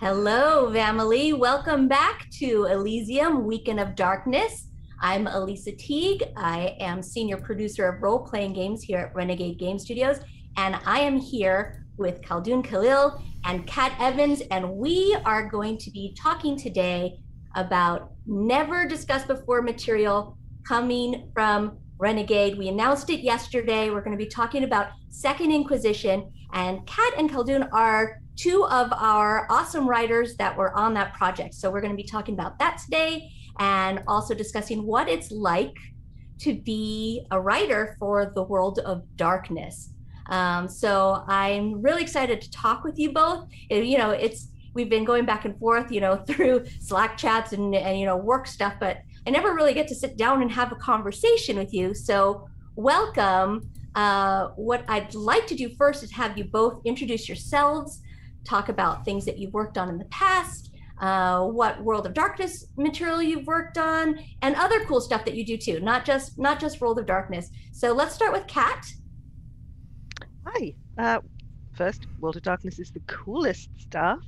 Hello, family. Welcome back to Elysium, Weekend of Darkness. I'm Elisa Teague. I am senior producer of role-playing games here at Renegade Game Studios, and I am here with Khaldun Khalil and Kat Evans, and we are going to be talking today about never discussed before material coming from Renegade. We announced it yesterday. We're going to be talking about Second Inquisition, and Kat and Khaldun are two of our awesome writers that were on that project. So we're going to be talking about that today and also discussing what it's like to be a writer for the world of darkness. So I'm really excited to talk with you both. We've been going back and forth, through Slack chats and work stuff, but I never really get to sit down and have a conversation with you. So welcome. What I'd like to do first is have you both introduce yourselves, talk about things that you've worked on in the past, what World of Darkness material you've worked on, and other cool stuff that you do too, not just World of Darkness. So let's start with Kat. Hi. First, World of Darkness is the coolest stuff.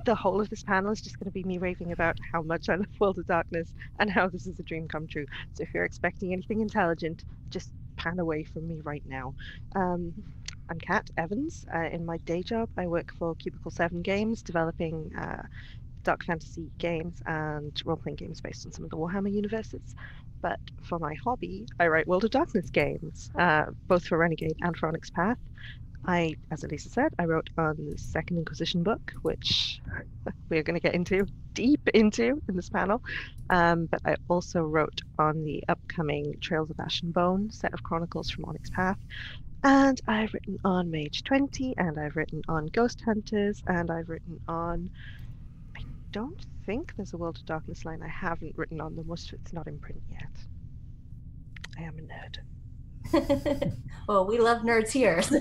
The whole of this panel is just going to be me raving about how much I love World of Darkness and how this is a dream come true. So if you're expecting anything intelligent, just pan away from me right now. I'm Kat Evans. In my day job, I work for Cubicle 7 Games, developing dark fantasy games and role-playing games based on some of the Warhammer universes. But for my hobby, I write World of Darkness games, both for Renegade and for Onyx Path. As Elisa said, I wrote on the Second Inquisition book, which we're going to get deep into in this panel. But I also wrote on the upcoming Trails of Ash and Bone set of chronicles from Onyx Path. And I've written on Mage 20, and I've written on Ghost Hunters, and I've written on... I don't think there's a World of Darkness line I haven't written on. Most of it's not in print yet. I am a nerd. Well, we love nerds here, so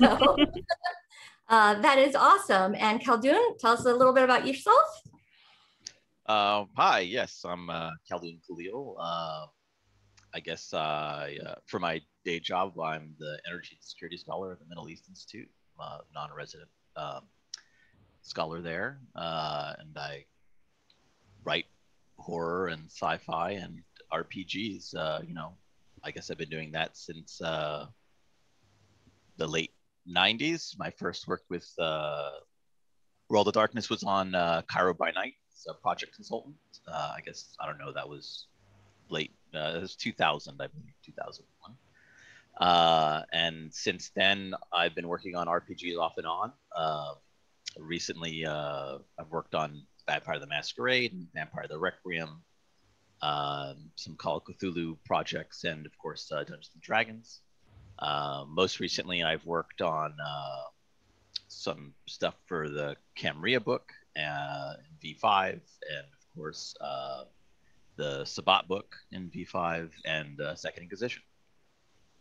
that is awesome. And Khaldun, tell us a little bit about yourself. Hi, yes, I'm Khaldun Khalil. I guess for my day job, I'm the Energy and Security Scholar at the Middle East Institute, non-resident scholar there, and I write horror and sci-fi and RPGs. I guess I've been doing that since the late 90s. My first work with World of Darkness was on Cairo by Night as a project consultant. I guess, I don't know, that was late, it was 2000, I believe, 2001. And since then, I've been working on RPGs off and on. Recently, I've worked on Vampire the Masquerade and Vampire the Requiem, some Call of Cthulhu projects, and of course, Dungeons and Dragons. Most recently, I've worked on some stuff for the Camria book in V5, and of course, the Sabbat book in V5 and Second Inquisition.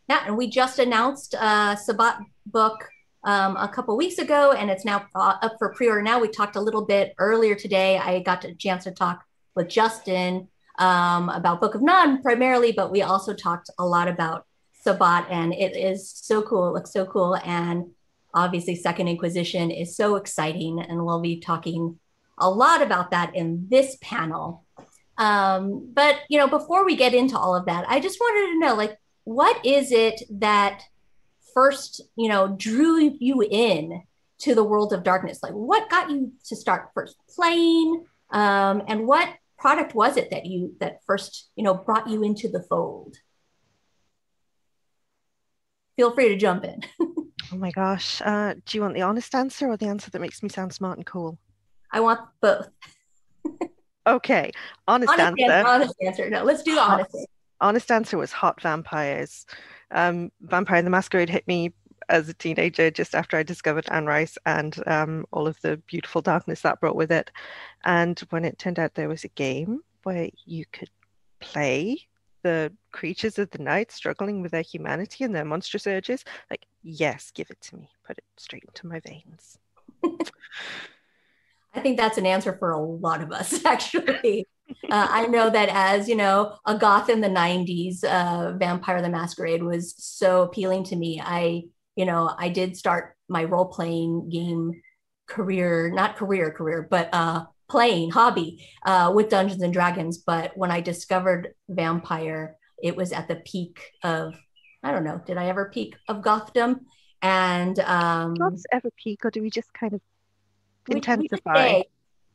Yeah, and we just announced Sabbat book a couple weeks ago, and it's now up for pre-order now. We talked a little bit earlier today. I got a chance to talk with Justin about Book of None primarily, but we also talked a lot about Sabbat, and it is so cool. It looks so cool, and obviously Second Inquisition is so exciting, and we'll be talking a lot about that in this panel. But before we get into all of that, I just wanted to know, what is it that first, drew you in to the World of Darkness? Like, what got you to start first playing, and what product was it that first, brought you into the fold? Feel free to jump in. Oh my gosh. Do you want the honest answer or the answer that makes me sound smart and cool? I want both. Okay. Honest answer. No, let's do the honest answer. Honest answer was hot vampires. Vampire the Masquerade hit me as a teenager just after I discovered Anne Rice and all of the beautiful darkness that brought with it. And when it turned out there was a game where you could play the creatures of the night struggling with their humanity and their monstrous urges, yes, give it to me. Put it straight into my veins. I think that's an answer for a lot of us, actually. I know that as, a goth in the 90s, Vampire the Masquerade was so appealing to me. I did start my role-playing game but playing hobby with Dungeons and Dragons. But when I discovered vampire, it was at the peak of, I don't know, did I ever peak of Gothdom? And Does ever peak, or do we just kind of we intensify?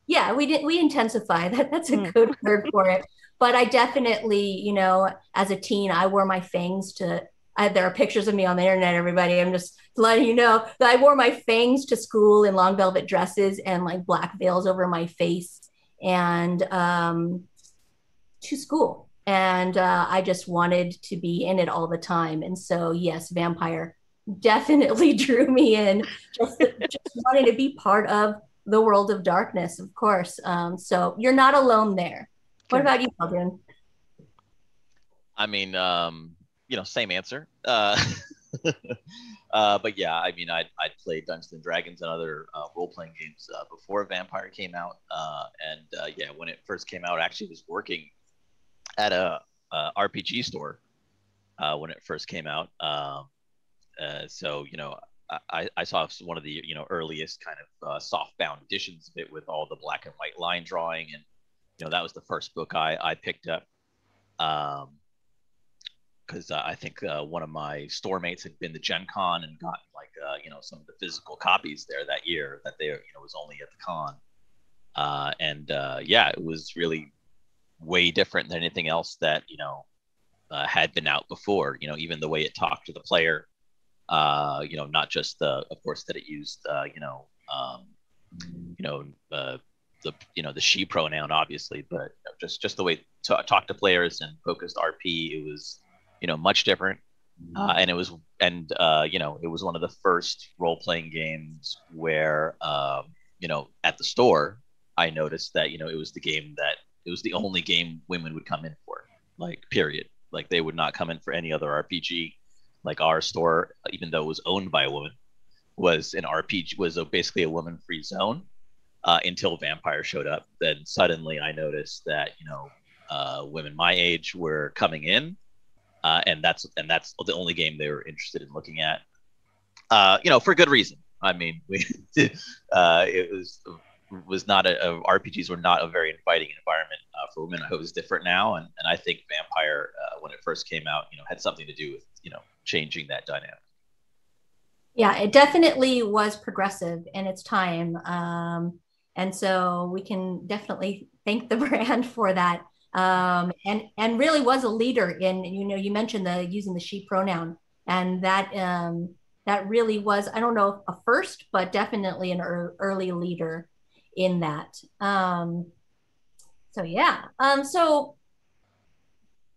Yeah, we intensify. That's a good word for it. But I definitely, as a teen, I wore my fangs there are pictures of me on the internet, everybody. I'm just letting you know that I wore my fangs to school in long velvet dresses and like black veils over my face and to school. And I just wanted to be in it all the time. And so, yes, vampire definitely drew me in, just wanting to be part of the world of darkness, of course. So you're not alone there. What about you, Aldrin? I mean, same answer. But yeah, I mean, I'd played Dungeons and Dragons and other role-playing games before Vampire came out. Yeah, when it first came out, I actually was working at a RPG store when it first came out. So, I saw one of the, earliest kind of soft-bound editions of it with all the black and white line drawing. And, that was the first book I picked up. Because I think one of my store mates had been to Gen Con and gotten like, some of the physical copies there that year that they, was only at the con. Yeah, it was really way different than anything else that, had been out before, even the way it talked to the player. Not just of course, that it used, the she pronoun, obviously, but just the way it talked to players and focused RP, it was, much different. And it was one of the first role-playing games where, at the store, I noticed that, it was the only game women would come in for, like, period. Like, they would not come in for any other RPG. Like, our store, even though it was owned by a woman, was basically a woman-free zone until Vampire showed up. Then suddenly I noticed that, women my age were coming in, and that's the only game they were interested in looking at. For good reason. I mean, it was not RPGs were not a very inviting environment for women. I hope it's different now, and I think Vampire, when it first came out, had something to do with changing that dynamic. Yeah, it definitely was progressive in its time, and so we can definitely thank the brand for that. And really was a leader in, you mentioned using the she pronoun, and that really was, I don't know, a first, but definitely an early leader in that. So yeah. So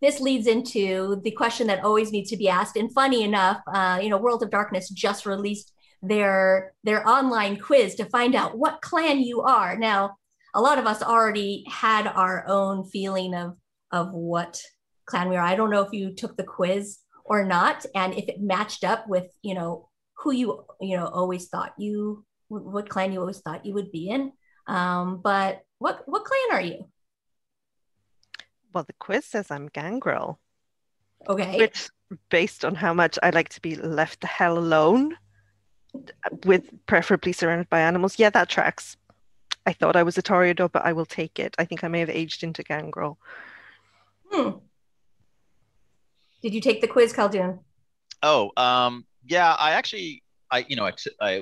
this leads into the question that always needs to be asked. And funny enough, World of Darkness just released their online quiz to find out what clan you are. Now, a lot of us already had our own feeling of what clan we are. I don't know if you took the quiz or not, and if it matched up with, who you always thought what clan you always thought you would be in. But what clan are you? Well, the quiz says I'm Gangrel. Okay. Which, based on how much I like to be left the hell alone, with preferably surrounded by animals, yeah, that tracks. I thought I was a Toreador, but I will take it. I think I may have aged into Gangrel. Did you take the quiz, Khaldun? Oh, yeah, I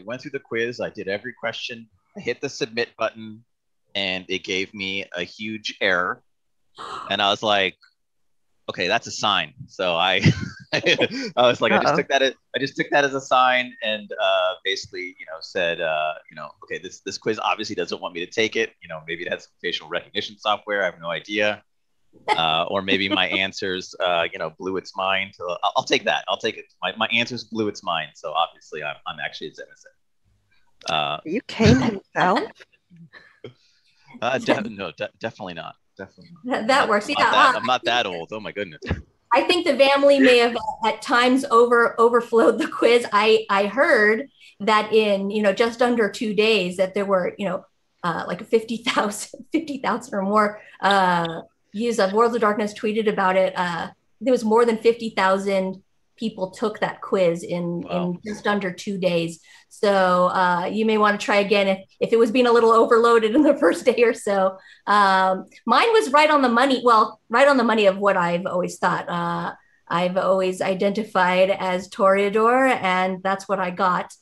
went through the quiz. I did every question. I hit the submit button, and it gave me a huge error. And I was like, okay, that's a sign. So I was like, I just took that as a sign, and basically, said, okay, this quiz obviously doesn't want me to take it. Maybe it has some facial recognition software. I have no idea. Or maybe my answers, blew its mind. So I'll take that. I'll take it. My answers blew its mind. So obviously, I'm actually as innocent. You came himself? No, definitely not. Definitely not. That works. I'm not that old. Oh my goodness. I think the family may have at times overflowed the quiz. I heard that in just under 2 days that there were like 50,000 or more views of World of Darkness tweeted about it. There was more than 50,000 people took that quiz Wow. in just under 2 days. So you may want to try again if it was being a little overloaded in the first day or so. Mine was right on the money. Well, right on the money of what I've always thought. I've always identified as Toreador, and that's what I got.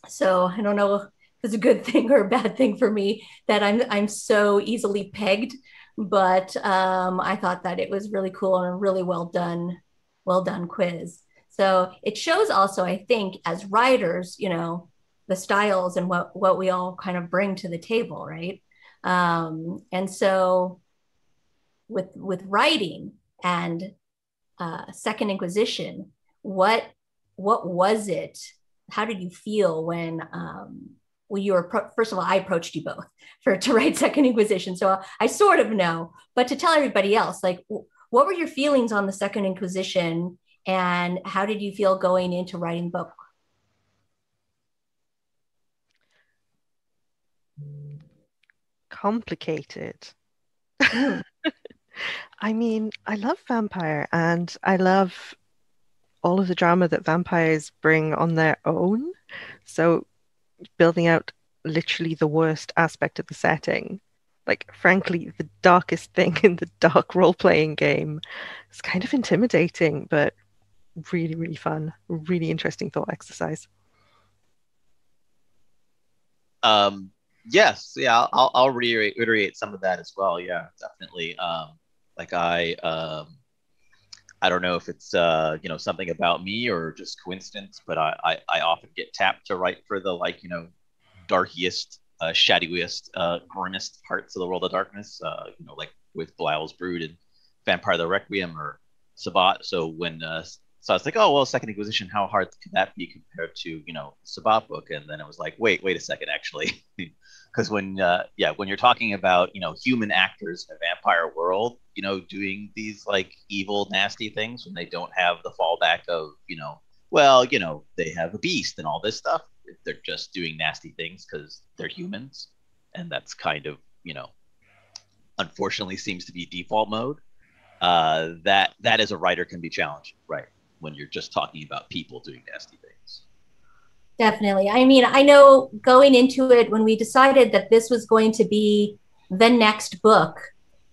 So I don't know if it's a good thing or a bad thing for me that I'm so easily pegged, but I thought that it was really cool and a really well done quiz. So it shows also, I think, as writers, the styles and what we all kind of bring to the table, right? And so with writing and Second Inquisition, what was it? How did you feel when you were first of all, I approached you both to write Second Inquisition, so I sort of know, but to tell everybody else, like, what were your feelings on the Second Inquisition, and how did you feel going into writing the book? Complicated. I mean, I love vampire, and I love all of the drama that vampires bring on their own. So building out literally the worst aspect of the setting, like frankly, the darkest thing in the dark role-playing game, is kind of intimidating, but really, really fun, really interesting thought exercise. Yes, yeah, I'll reiterate some of that as well. Yeah, definitely. Like I don't know if it's something about me or just coincidence, but I often get tapped to write for the darkiest, shadowiest, grimmest parts of the world of darkness. Like with Belial's Brood and Vampire the Requiem or Sabbat. So so I was like, oh well, Second Inquisition, how hard could that be compared to Sabbat book? And then it was like, wait a second, actually, because when you're talking about human actors in a vampire world, doing these like evil, nasty things when they don't have the fallback of they have a beast and all this stuff. They're just doing nasty things because they're humans, and that's kind of unfortunately seems to be default mode. That as a writer can be challenging, right? When you're just talking about people doing nasty things. Definitely. I mean, I know going into it, when we decided that this was going to be the next book,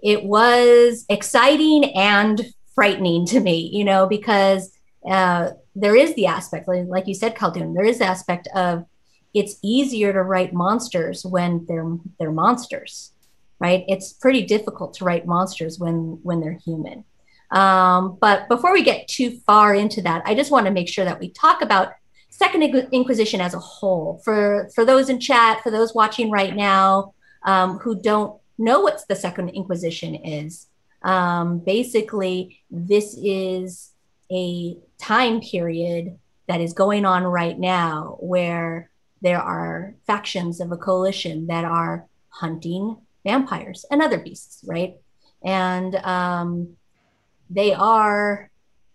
it was exciting and frightening to me, because there is the aspect, like you said, Khaldun, there is the aspect of it's easier to write monsters when they're monsters, right? It's pretty difficult to write monsters when they're human. But before we get too far into that, I just want to make sure that we talk about Second Inquisition as a whole. For those in chat, for those watching right now who don't know what the Second Inquisition is, basically, this is a time period that is going on right now where there are factions of a coalition that are hunting vampires and other beasts, right? And they are,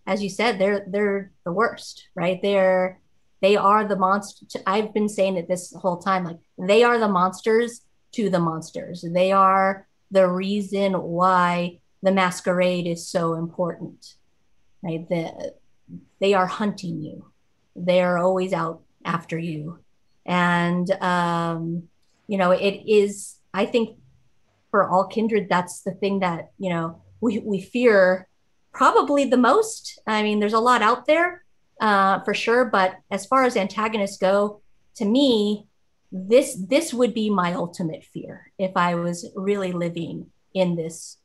as you said, they're the worst, right? They are the monster. I've been saying it this whole time, like they are the monsters to the monsters. They are the reason why the Masquerade is so important, right? They are hunting you. They are always out after you. And, it is, I think for all kindred, that's the thing that, we fear probably the most. I mean, there's a lot out there for sure, but as far as antagonists go, to me, this would be my ultimate fear if I was really living in this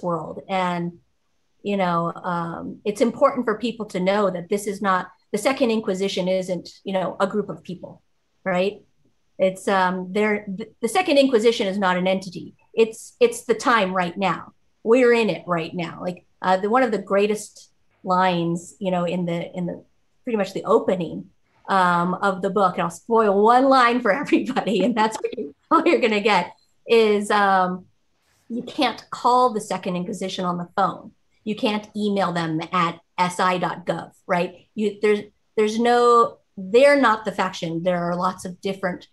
world. And it's important for people to know that this is not, the Second Inquisition isn't a group of people, right? It's the Second Inquisition is not an entity. It's the time right now. We're in it right now. Like one of the greatest lines, in the pretty much the opening of the book, and I'll spoil one line for everybody, and that's all you're gonna get, is you can't call the Second Inquisition on the phone. You can't email them at si.gov, right? They're not the faction. There are lots of different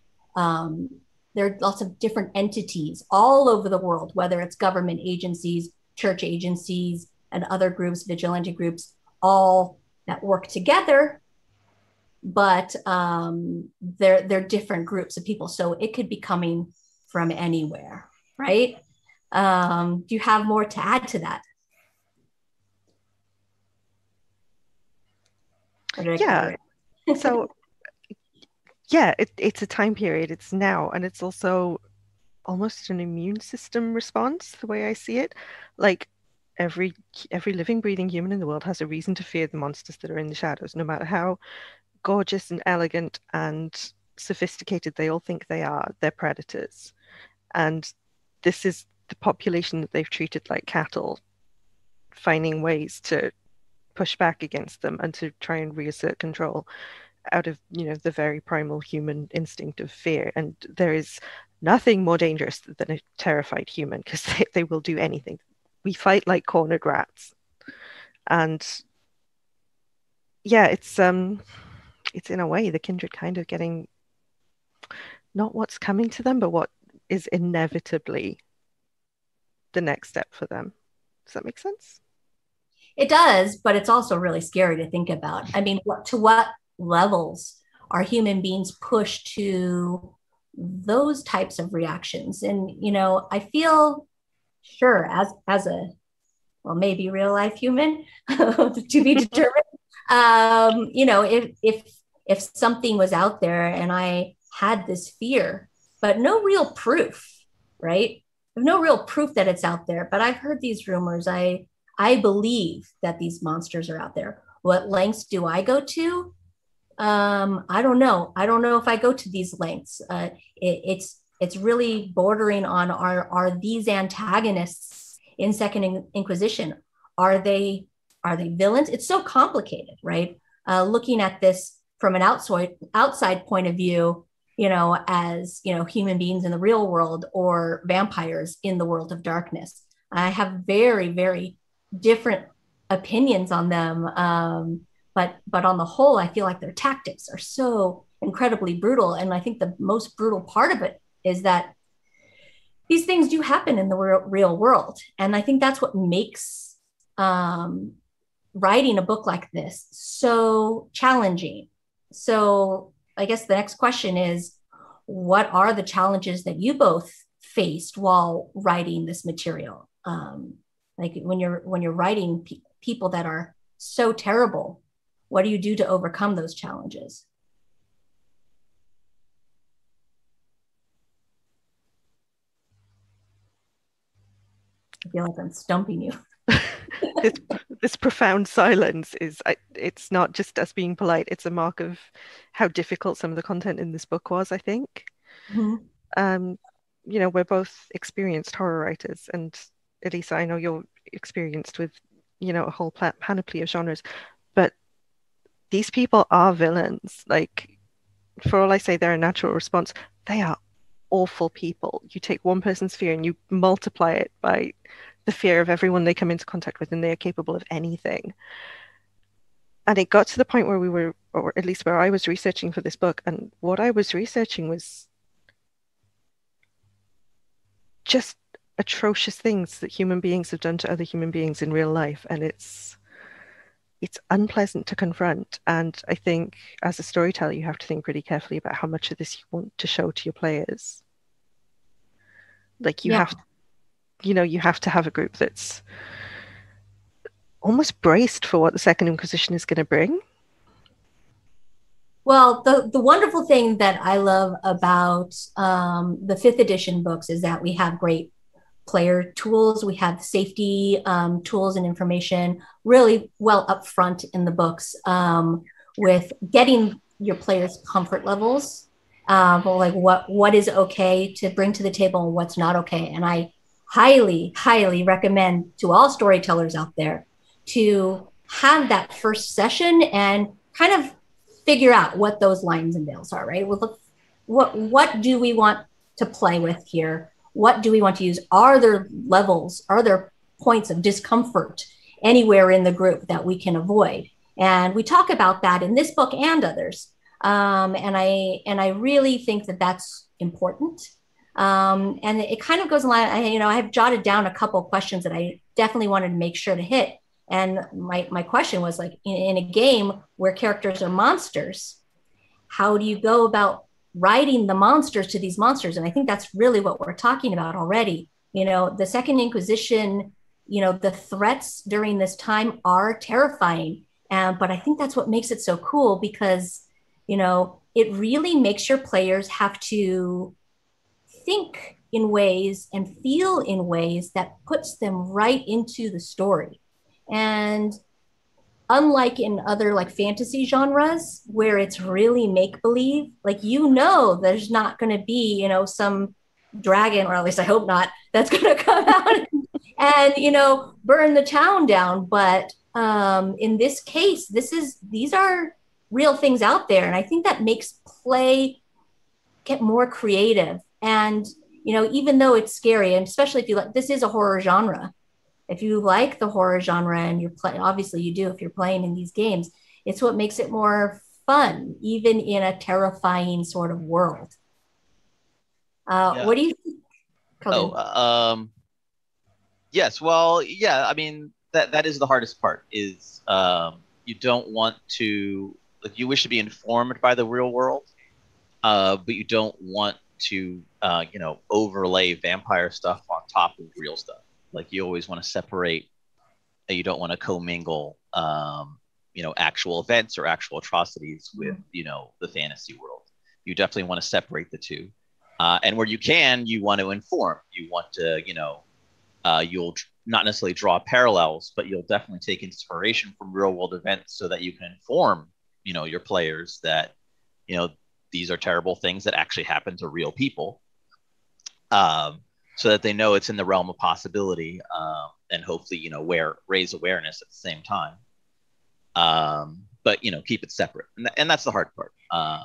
entities all over the world, whether it's government agencies, church agencies, and other groups, vigilante groups, all that work together, but they're different groups of people. So it could be coming from anywhere, right? Do you have more to add to that? Yeah. So yeah, it's a time period. It's now, and it's also almost an immune system response, the way I see it. Like every living, breathing human in the world has a reason to fear the monsters that are in the shadows, no matter how gorgeous and elegant and sophisticated they all think they are. They're predators. And this is the population that they've treated like cattle, finding ways to push back against them and to try and reassert control out of, the very primal human instinct of fear. And there is nothing more dangerous than a terrified human, because they will do anything. We fight like cornered rats. And yeah, it's in a way the kindred kind of getting not what's coming to them, but what is inevitably the next step for them. Does that make sense? It does, but it's also really scary to think about. I mean, to what levels are human beings pushed to those types of reactions? And I feel sure as a maybe real life human to be determined. If something was out there and I had this fear, but no real proof, right? No real proof that it's out there, but I've heard these rumors. I believe that these monsters are out there. What lengths do I go to? I don't know. I don't know if I go to these lengths. It's really bordering on are these antagonists in Second Inquisition? Are they villains? It's so complicated, right? Looking at this from an outside point of view, as human beings in the real world or vampires in the world of darkness. I have very, very different opinions on them. But on the whole, I feel like their tactics are so incredibly brutal. And I think the most brutal part of it is that these things do happen in the real world. And I think that's what makes writing a book like this so challenging. So I guess the next question is, what are the challenges that you both faced while writing this material? Like when you're writing people that are so terrible, what do you do to overcome those challenges? I feel like I'm stumping you. This profound silence it's not just us being polite, it's a mark of how difficult some of the content in this book was, I think. Mm-hmm. We're both experienced horror writers, and Elisa, I know you're experienced with a whole panoply of genres, but these people are villains. Like, for all I say they're a natural response, they are awful people. You take one person's fear and you multiply it by the fear of everyone they come into contact with, and they are capable of anything. And it got to the point where we were, or at least where I was researching for this book, and what I was researching was just atrocious things that human beings have done to other human beings in real life. And it's unpleasant to confront. And I think as a storyteller, you have to think pretty carefully about how much of this you want to show to your players. Like you have to have a group that's almost braced for what the Second Inquisition is going to bring. Well, the wonderful thing that I love about the 5th edition books is that we have great player tools. We have safety tools and information really well up front in the books, with getting your players' comfort levels, like what is okay to bring to the table and what's not okay. And I highly, highly recommend to all storytellers out there to have that first session and kind of figure out what those lines and veils are, right? What do we want to play with here? What do we want to use? Are there levels? Are there points of discomfort anywhere in the group that we can avoid? And we talk about that in this book and others. And I really think that that's important. And it kind of goes along. I have jotted down a couple of questions that I definitely wanted to make sure to hit. And my question was like, in a game where characters are monsters, how do you go about writing the monsters to these monsters? And I think that's really what we're talking about already. The Second Inquisition, the threats during this time are terrifying. But I think that's what makes it so cool, because, it really makes your players have to think in ways and feel in ways that puts them right into the story. And unlike in other like fantasy genres where it's really make believe, like, there's not going to be, some dragon, or at least I hope not, that's going to come out and burn the town down. But in this case, these are real things out there, and I think that makes play get more creative. And even though it's scary, and especially if you like, this is a horror genre, if you like the horror genre, and you're playing, obviously you do if you're playing in these games, it's what makes it more fun, even in a terrifying sort of world. What do you think, Calvin? Yes, well, yeah, I mean, that is the hardest part, is you don't want to, like, you wish to be informed by the real world, but you don't want to overlay vampire stuff on top of real stuff. Like, you always want to separate. You don't want to commingle, actual events or actual atrocities with, the fantasy world. You definitely want to separate the two. And where you can, you want to inform. You want to, you'll not necessarily draw parallels, but you'll definitely take inspiration from real world events so that you can inform, your players that, these are terrible things that actually happen to real people. So that they know it's in the realm of possibility, and hopefully, raise awareness at the same time. But keep it separate, and that's the hard part.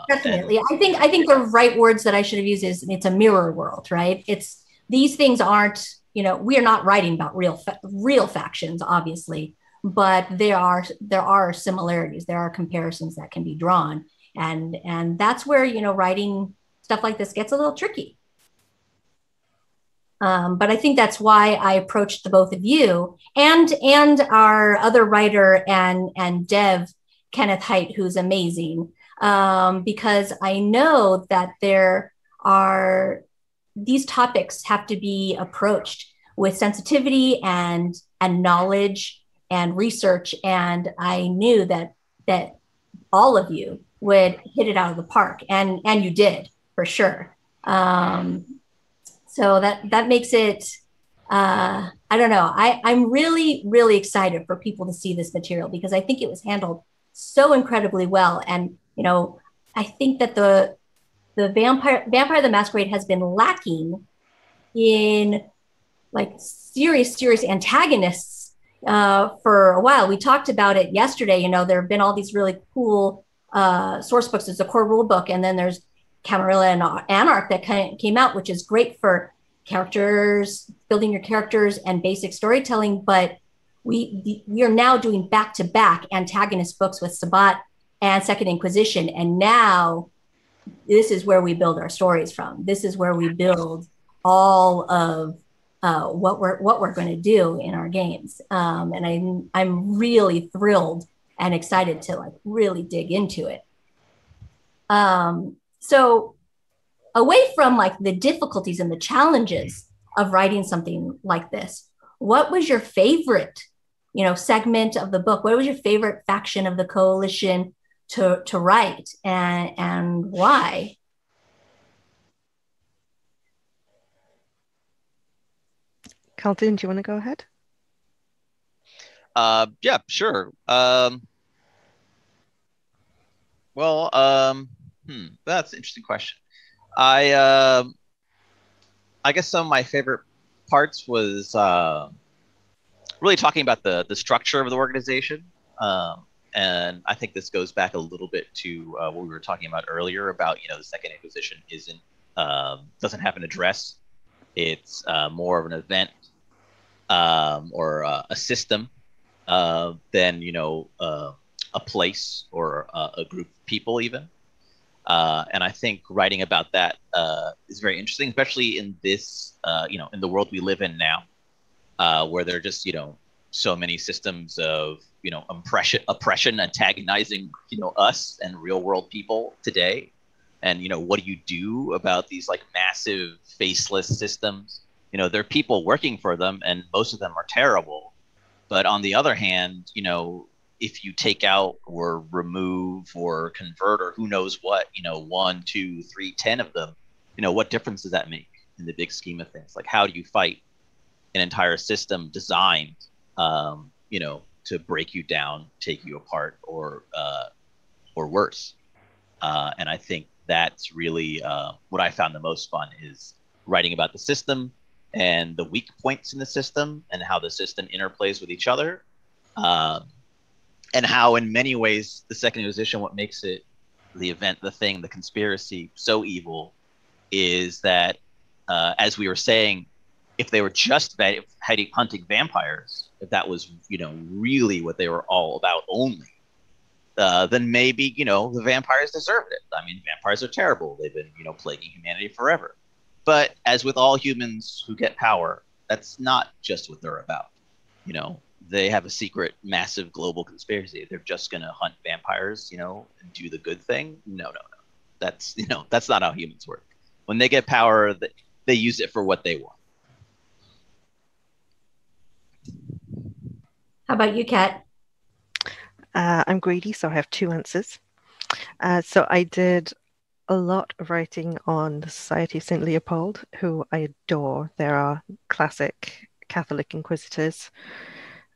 Definitely, I think the right words that I should have used is, it's a mirror world, right? It's, these things aren't, we are not writing about real factions, obviously, but there are similarities, there are comparisons that can be drawn, and that's where writing stuff like this gets a little tricky. But I think that's why I approached the both of you and our other writer and dev, Kenneth Haidt, who's amazing, because I know that these topics have to be approached with sensitivity and knowledge and research, and I knew that all of you would hit it out of the park, and you did, for sure. So that makes it, I don't know. I'm really, really excited for people to see this material, because I think it was handled so incredibly well. And, I think that the Vampire the Masquerade has been lacking in like serious antagonists for a while. We talked about it yesterday. There have been all these really cool source books. There's a core rule book, and then there's Camarilla and Anarch that kind of came out, which is great for characters, building your characters and basic storytelling. But we are now doing back-to-back antagonist books with Sabbat and Second Inquisition, and now this is where we build our stories from. This is where we build all of what we're going to do in our games, and I'm really thrilled and excited to like really dig into it. So away from like the difficulties and the challenges of writing something like this, what was your favorite, segment of the book? What was your favorite faction of the coalition to write, and why? Carlton, do you want to go ahead? Yeah, sure. Well, that's an interesting question. I guess some of my favorite parts was really talking about the structure of the organization, and I think this goes back a little bit to what we were talking about earlier about the Second Inquisition doesn't have an address. It's more of an event or a system than a place or a group of people even. And I think writing about that is very interesting, especially in this, in the world we live in now, where there are just, so many systems of, oppression antagonizing, us and real world people today. And, what do you do about these like massive faceless systems? There are people working for them, and most of them are terrible. But on the other hand, if you take out or remove or convert or who knows what, 1, 2, 3, 10 of them, what difference does that make in the big scheme of things? Like, how do you fight an entire system designed, to break you down, take you apart, or worse? And I think that's really what I found the most fun, is writing about the system and the weak points in the system and how the system interplays with each other. And how in many ways the Second Inquisition, what makes it, the event, the thing, the conspiracy, so evil, is that, as we were saying, if they were just hunting vampires, if that was, really what they were all about only, then maybe, the vampires deserved it. I mean, vampires are terrible. They've been, plaguing humanity forever. But as with all humans who get power, that's not just what they're about. They have a secret, massive global conspiracy. They're just going to hunt vampires, and do the good thing. No. That's not how humans work. When they get power, they use it for what they want. How about you, Kat? I'm greedy, so I have 2 answers. So I did a lot of writing on the Society of St. Leopold, who I adore. There are classic Catholic inquisitors.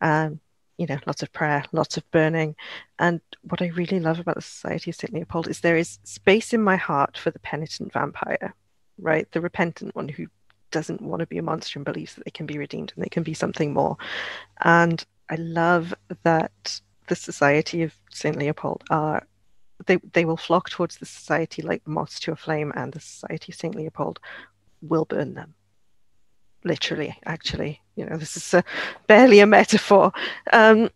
Lots of prayer, lots of burning. And what I really love about the Society of St. Leopold is there is space in my heart for the penitent vampire, right? The repentant one who doesn't want to be a monster and believes that they can be redeemed and they can be something more. And I love that the Society of St. Leopold they will flock towards the society like moths to a flame, and the Society of St. Leopold will burn them. Literally, actually, this is barely a metaphor. I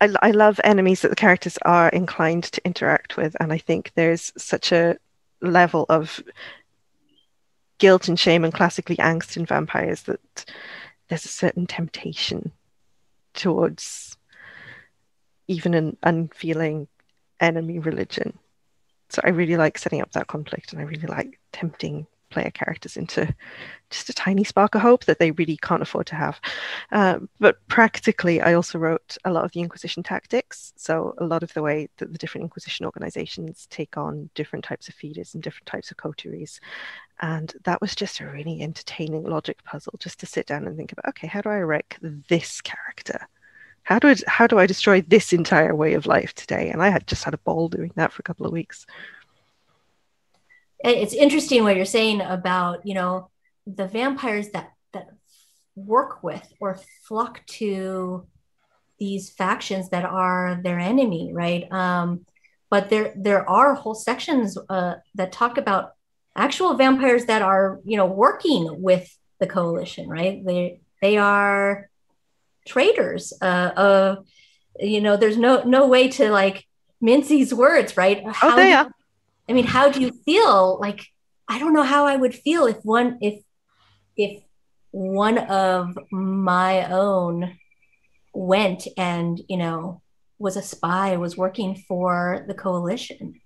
love enemies that the characters are inclined to interact with, and I think there's such a level of guilt and shame and classically angst in vampires that there's a certain temptation towards even an unfeeling enemy religion. So I really like setting up that conflict, and I really like tempting player characters into just a tiny spark of hope that they really can't afford to have. But practically, I also wrote a lot of the Inquisition tactics. So a lot of the way that the different Inquisition organizations take on different types of feeders and different types of coteries. And that was just a really entertaining logic puzzle, just to sit down and think about, okay, how do I wreck this character? How do I destroy this entire way of life today? And I had a ball doing that for a couple of weeks. It's interesting what you're saying about, the vampires that work with or flock to these factions that are their enemy, right? But there are whole sections that talk about actual vampires that are, working with the coalition, right? They are traitors. There's no way to like mince these words, right? How do you feel? Like, I don't know how I would feel if one of my own went and, was a spy, was working for the coalition.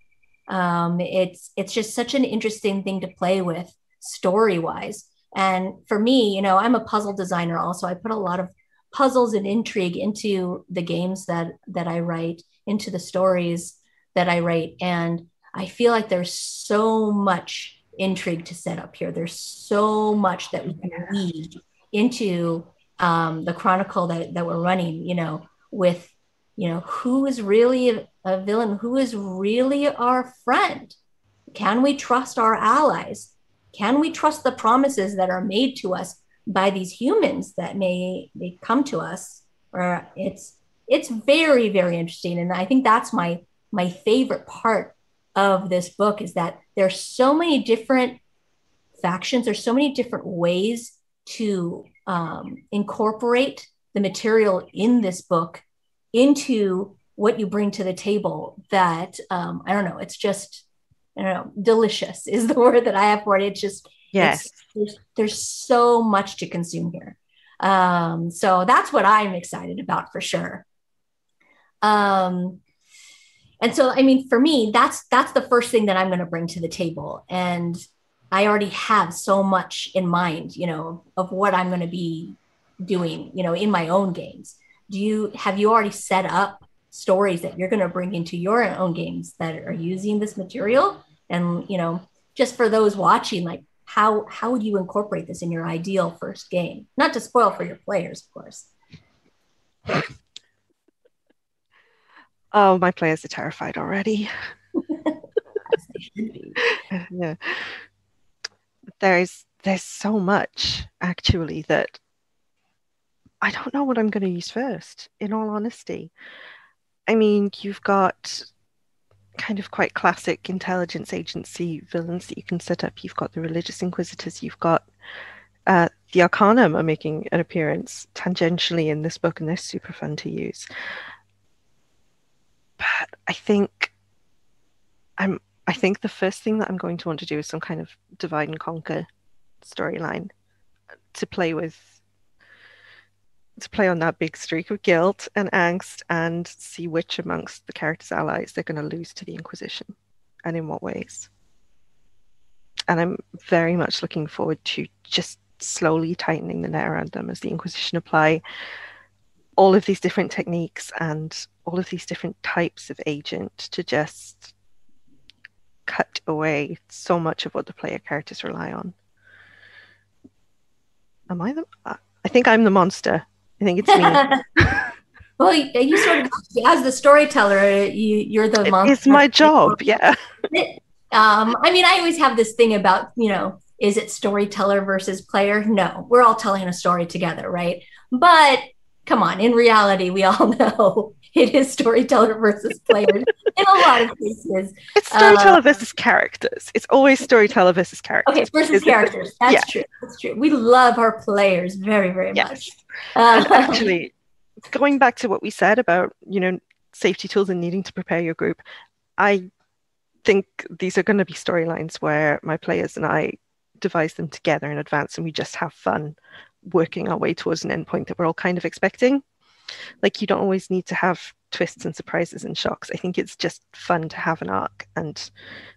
It's just such an interesting thing to play with story-wise. And for me, I'm a puzzle designer also. I put a lot of puzzles and intrigue into the games that I write, into the stories that I write. And I feel like there's so much intrigue to set up here. There's so much that we can weave into the chronicle that we're running, with, who is really a villain, who is really our friend. Can we trust our allies? Can we trust the promises that are made to us by these humans that may come to us? Or it's very, very interesting. And I think that's my favorite part of this book, is that there's so many different factions. There's so many different ways to incorporate the material in this book into what you bring to the table that, I don't know, it's just, delicious is the word that I have for it. It's just, yes, there's so much to consume here. So that's what I'm excited about for sure. And so, I mean, for me, that's the first thing that I'm going to bring to the table. And I already have so much in mind, of what I'm going to be doing, in my own games. Have you already set up stories that you're going to bring into your own games that are using this material? And, just for those watching, like how would you incorporate this in your ideal first game? Not to spoil for your players, of course. Oh, my players are terrified already. Yeah. There's so much actually that I don't know what I'm going to use first, in all honesty. I mean, you've got kind of quite classic intelligence agency villains that you can set up. You've got the religious inquisitors, you've got the Arcanum are making an appearance tangentially in this book, and they're super fun to use. But I think the first thing that I'm going to want to do is some kind of divide and conquer storyline to play on that big streak of guilt and angst and see which amongst the characters' allies they're going to lose to the Inquisition and in what ways. And I'm very much looking forward to just slowly tightening the net around them as the Inquisition apply all of these different techniques and all of these different types of agent to just cut away so much of what the player characters rely on. I think I'm the monster. I think it's me. Well, you sort of, as the storyteller, you're the monster. It's my job, yeah. I mean, I always have this thing about, is it storyteller versus player? No, we're all telling a story together, right? But come on, in reality, we all know it is storyteller versus player in a lot of cases. It's storyteller versus characters. It's always storyteller versus characters. Okay, versus characters. That's true. That's true. We love our players very, very much. And actually, going back to what we said about, safety tools and needing to prepare your group, I think these are going to be storylines where my players and I devise them together in advance and we just have fun working our way towards an endpoint that we're all kind of expecting. Like, you don't always need to have twists and surprises and shocks. I think it's just fun to have an arc and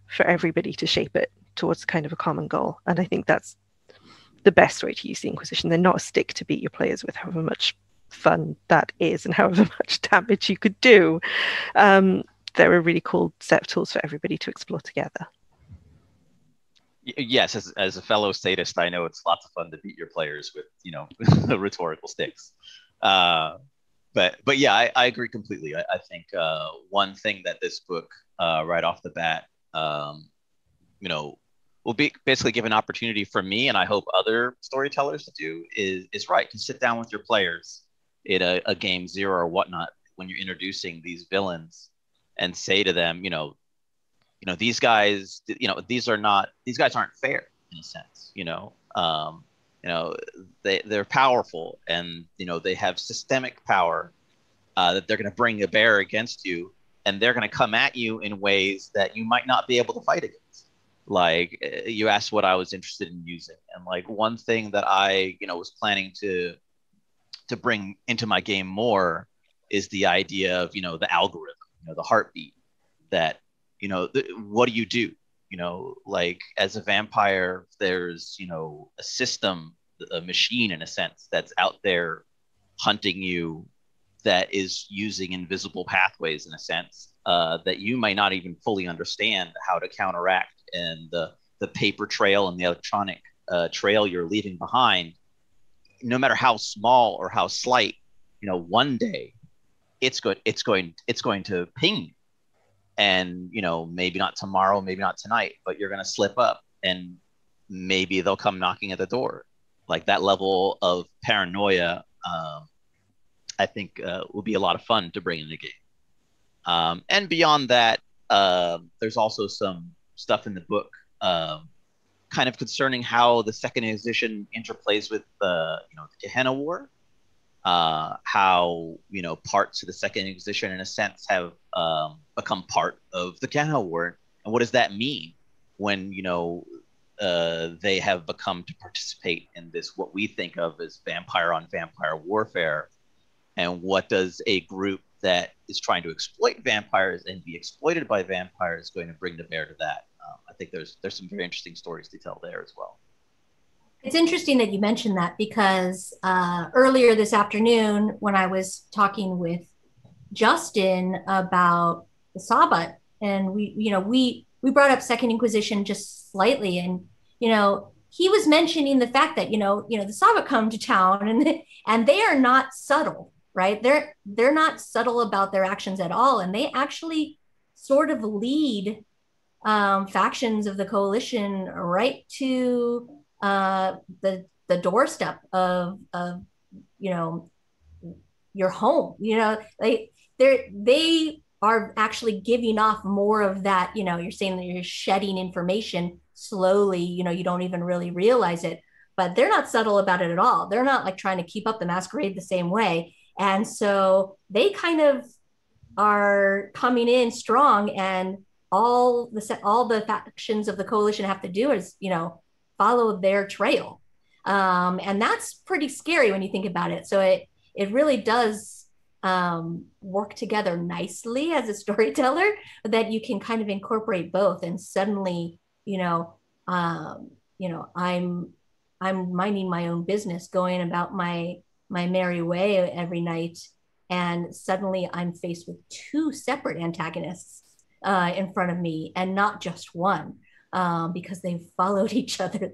for everybody to shape it towards kind of a common goal. And I think that's the best way to use the Inquisition. They're not a stick to beat your players with, however much fun that is and however much damage you could do. They're a really cool set of tools for everybody to explore together. Yes, as a fellow sadist, I know it's lots of fun to beat your players with, rhetorical sticks. But yeah, I agree completely. I think one thing that this book, right off the bat, will be basically give an opportunity for me, and I hope other storytellers to do, is right, to sit down with your players in a game zero or whatnot when you're introducing these villains and say to them, these guys, these guys aren't fair in a sense, they're powerful and, they have systemic power that they're going to bring to bear against you. And they're going to come at you in ways that you might not be able to fight against. Like, you asked what I was interested in using. And like, one thing that I, was planning to bring into my game more is the idea of, the algorithm, the heartbeat that, what do you do? Like, as a vampire, there's, a system, a machine in a sense, that's out there hunting you, that is using invisible pathways in a sense, that you might not even fully understand how to counteract. And the paper trail and the electronic trail you're leaving behind, no matter how small or how slight, one day it's going to ping you. And, maybe not tomorrow, maybe not tonight, but you're going to slip up and maybe they'll come knocking at the door. Like, that level of paranoia, I think will be a lot of fun to bring in the game. And beyond that, there's also some stuff in the book kind of concerning how the Second Inquisition interplays with the Gehenna War. How parts of the Second Inquisition, in a sense, have become part of the Gehenna War, and what does that mean when they have become to participate in this, what we think of as vampire on vampire warfare. And what does a group that is trying to exploit vampires and be exploited by vampires going to bring to bear to that? I think there's some very interesting stories to tell there as well. It's interesting that you mentioned that, because earlier this afternoon, when I was talking with Justin about the Sabbat, and we brought up Second Inquisition just slightly, and he was mentioning the fact that the Sabbat come to town, and they are not subtle, right? They're not subtle about their actions at all, and they actually sort of lead factions of the coalition right to the doorstep of your home. They are actually giving off more of that. You're saying that you're shedding information slowly. You don't even really realize it, but they're not subtle about it at all. They're not like trying to keep up the masquerade the same way, and so they kind of are coming in strong, and all the factions of the coalition have to do is follow their trail, and that's pretty scary when you think about it. So it really does work together nicely as a storyteller, that you can kind of incorporate both, and suddenly I'm minding my own business, going about my merry way every night, and suddenly I'm faced with two separate antagonists in front of me, and not just one, because they've followed each other.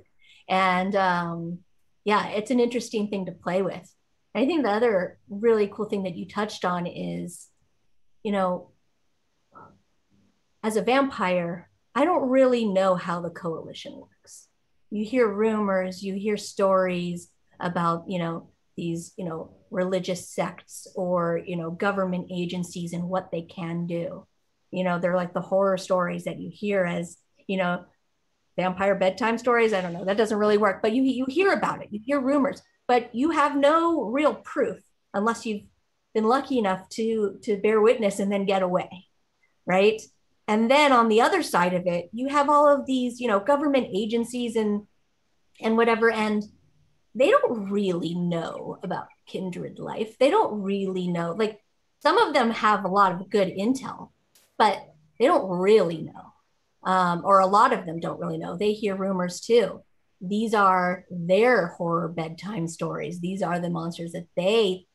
And yeah, it's an interesting thing to play with. I think the other really cool thing that you touched on is, as a vampire, I don't really know how the coalition works. You hear rumors, you hear stories about, these, religious sects or, government agencies and what they can do. They're like the horror stories that you hear as, vampire bedtime stories. I don't know, that doesn't really work, but you hear about it, you hear rumors, but you have no real proof unless you've been lucky enough to bear witness and then get away, right? And then on the other side of it, you have all of these, government agencies and whatever, and they don't really know about kindred life. They don't really know. Like, some of them have a lot of good intel, but they don't really know. Or a lot of them don't really know. They hear rumors too. These are their horror bedtime stories. These are the monsters that they,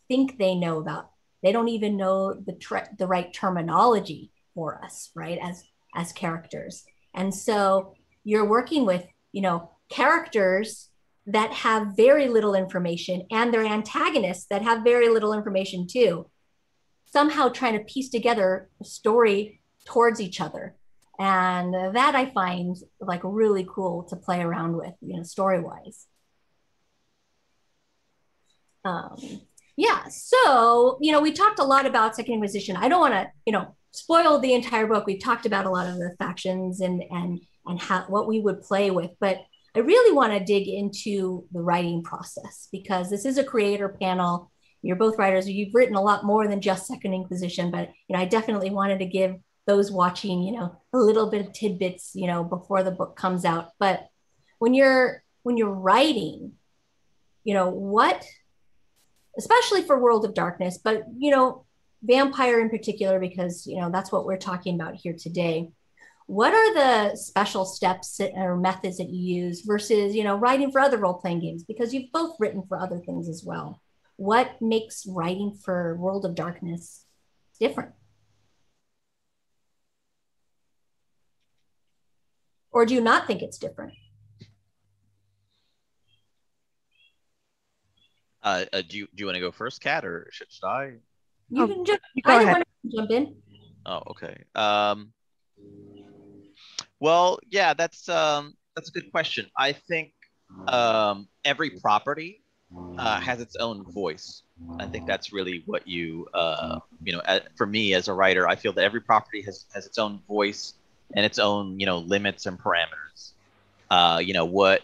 think they know about. They don't even know the right terminology for us, right? As characters. And so you're working with, characters that have very little information, and their antagonists that have very little information too, somehow trying to piece together a story towards each other. And that I find like really cool to play around with, story-wise. Yeah, so, we talked a lot about Second Inquisition. I don't want to, spoil the entire book. We talked about a lot of the factions and how, what we would play with, but I really want to dig into the writing process, because this is a creator panel. You're both writers. You've written a lot more than just Second Inquisition, but I definitely wanted to give those watching, a little bit of tidbits, before the book comes out. But when you're writing, what, especially for World of Darkness, but vampire in particular, because that's what we're talking about here today. What are the special steps or methods that you use versus, writing for other role-playing games? Because you've both written for other things as well. What makes writing for World of Darkness different? Or do you not think it's different? Do you want to go first, Kat, or should I? You can jump. Go ahead. Want to jump in. Oh, okay. Well, yeah, that's a good question. I think every property has its own voice. I think that's really what for me as a writer, I feel that every property has its own voice and its own, limits and parameters. What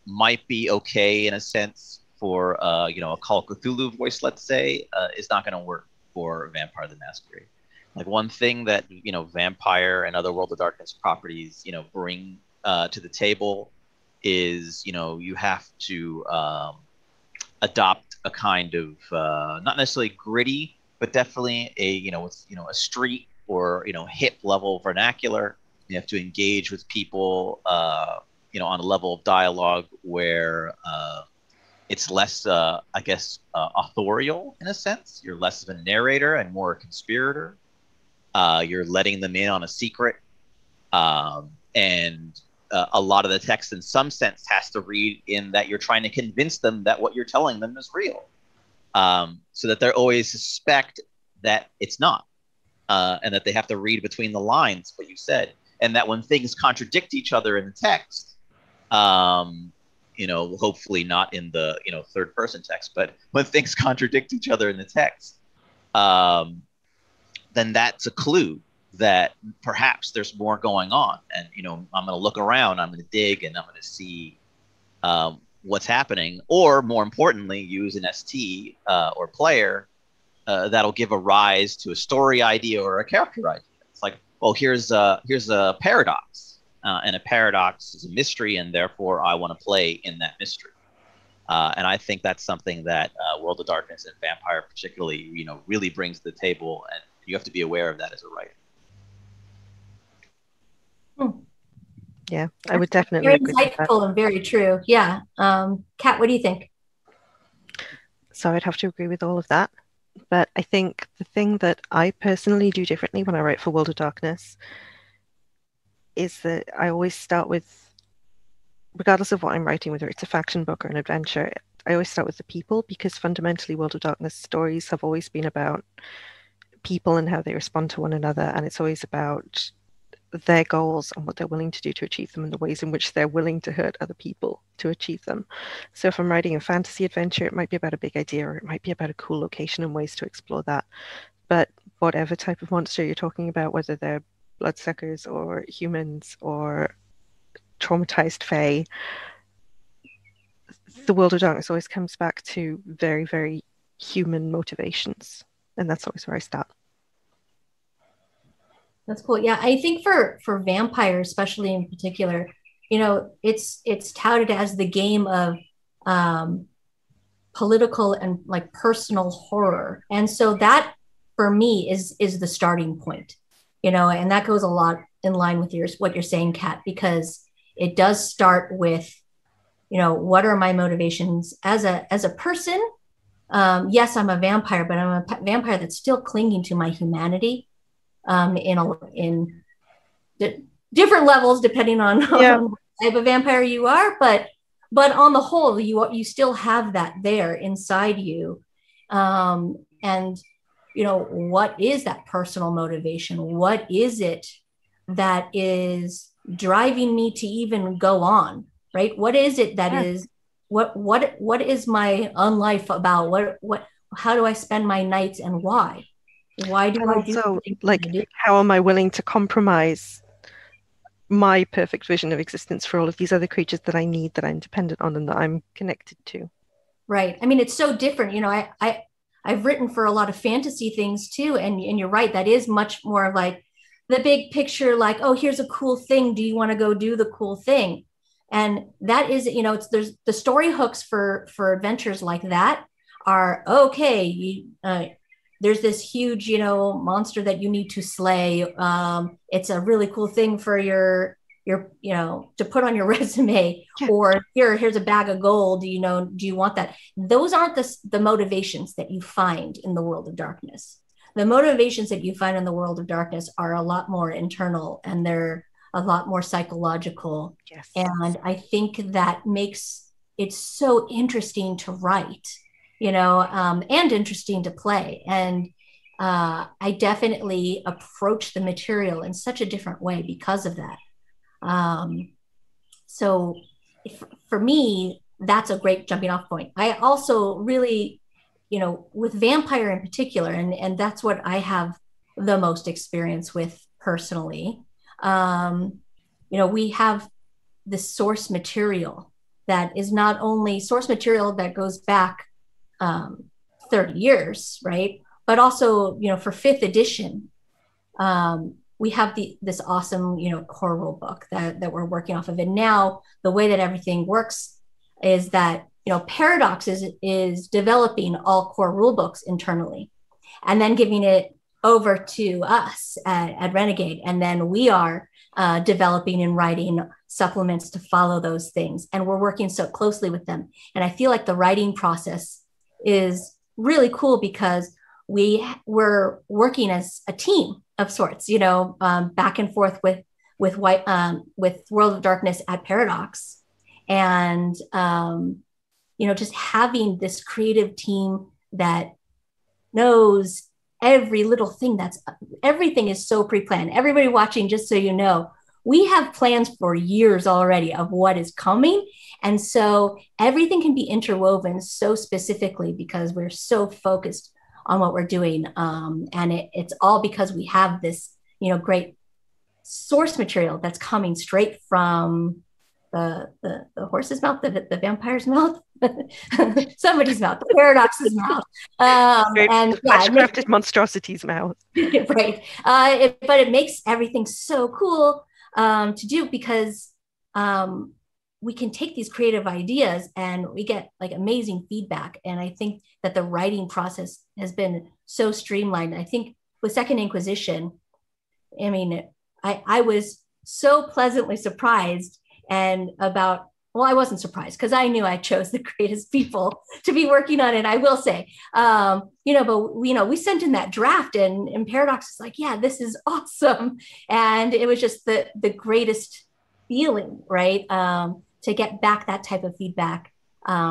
might be okay in a sense for, a Call of Cthulhu voice, let's say, is not going to work for Vampire the Masquerade. Like, one thing that, Vampire and other World of Darkness properties, bring to the table is, you have to adopt a kind of not necessarily gritty, but definitely a street or hip level vernacular. You have to engage with people on a level of dialogue where it's less, authorial in a sense. You're less of a narrator and more a conspirator. You're letting them in on a secret, and a lot of the text in some sense has to read in that you're trying to convince them that what you're telling them is real, so that they always suspect that it's not, and that they have to read between the lines what you said, and that when things contradict each other in the text, hopefully not in the third person text, but when things contradict each other in the text, then that's a clue that perhaps there's more going on. And, I'm going to look around, I'm going to dig, and I'm going to see what's happening. Or more importantly, use an ST or player that'll give a rise to a story idea or a character idea. It's like, well, here's a paradox. And a paradox is a mystery, and therefore I want to play in that mystery. And I think that's something that World of Darkness and Vampire particularly, really brings to the table, and you have to be aware of that as a writer. Yeah, I would definitely very agree with that. insightful and very true. Yeah. Kat, what do you think? So I'd have to agree with all of that. But I think the thing that I personally do differently when I write for World of Darkness is that I always start with, regardless of what I'm writing, whether it's a faction book or an adventure, I always start with the people, because fundamentally World of Darkness stories have always been about people and how they respond to one another, and it's always about their goals and what they're willing to do to achieve them, and the ways in which they're willing to hurt other people to achieve them. So if I'm writing a fantasy adventure, it might be about a big idea, or it might be about a cool location and ways to explore that. But whatever type of monster you're talking about, whether they're bloodsuckers or humans or traumatized fae, the World of Darkness always comes back to very, very human motivations, and that's always where I start. That's cool. Yeah, I think for vampires, especially in particular, it's touted as the game of political and like personal horror, and so that for me is the starting point, and that goes a lot in line with what you're saying, Kat, because it does start with, what are my motivations as a person? Yes, I'm a vampire, but I'm a vampire that's still clinging to my humanity. In different levels depending on what type of vampire you are, but on the whole, you still have that there inside you, and what is that personal motivation? What is it that is driving me to even go on, right? What is it that is what is my unlife about? How do I spend my nights, and why? Why do I do something? Like, how am I willing to compromise my perfect vision of existence for all of these other creatures that I need, that I'm dependent on, and that I'm connected to? Right. I mean, it's so different. I've written for a lot of fantasy things too, and you're right. That is much more of like the big picture, like, oh, here's a cool thing. Do you want to go do the cool thing? And that is, there's the story hooks for adventures like that are okay. There's this huge, monster that you need to slay. It's a really cool thing for your to put on your resume, or here's a bag of gold. Do you want that? Those aren't the motivations that you find in the World of Darkness. The motivations that you find in the World of Darkness are a lot more internal, and they're a lot more psychological. Yes. And I think that makes it so interesting to write. And interesting to play. And I definitely approach the material in such a different way because of that. So for me, that's a great jumping off point. I also really, with vampire in particular, and that's what I have the most experience with personally. We have this source material that is not only source material that goes back 30 years, right? But also, for 5th edition, we have this awesome, core rule book that we're working off of. And now the way that everything works is that, Paradox is developing all core rule books internally and then giving it over to us at Renegade. And then we are developing and writing supplements to follow those things. And we're working so closely with them. And I feel like the writing process is really cool because we're working as a team of sorts, back and forth with World of Darkness at Paradox. And, just having this creative team that knows every little thing, everything is so pre-planned. Everybody watching, just so you know, we have plans for years already of what is coming. And so everything can be interwoven so specifically because we're so focused on what we're doing. And it's all because we have this, great source material that's coming straight from the horse's mouth, the vampire's mouth, somebody's mouth, the Paradox's mouth. And crafted monstrosity's mouth. Right. But it makes everything so cool to do because we can take these creative ideas and we get like amazing feedback. And I think that the writing process has been so streamlined. I think with Second Inquisition, I mean, I was so pleasantly surprised I wasn't surprised because I knew I chose the greatest people to be working on it. I will say, but we sent in that draft and Paradox is like, yeah, this is awesome. And it was just the greatest feeling, right? To get back that type of feedback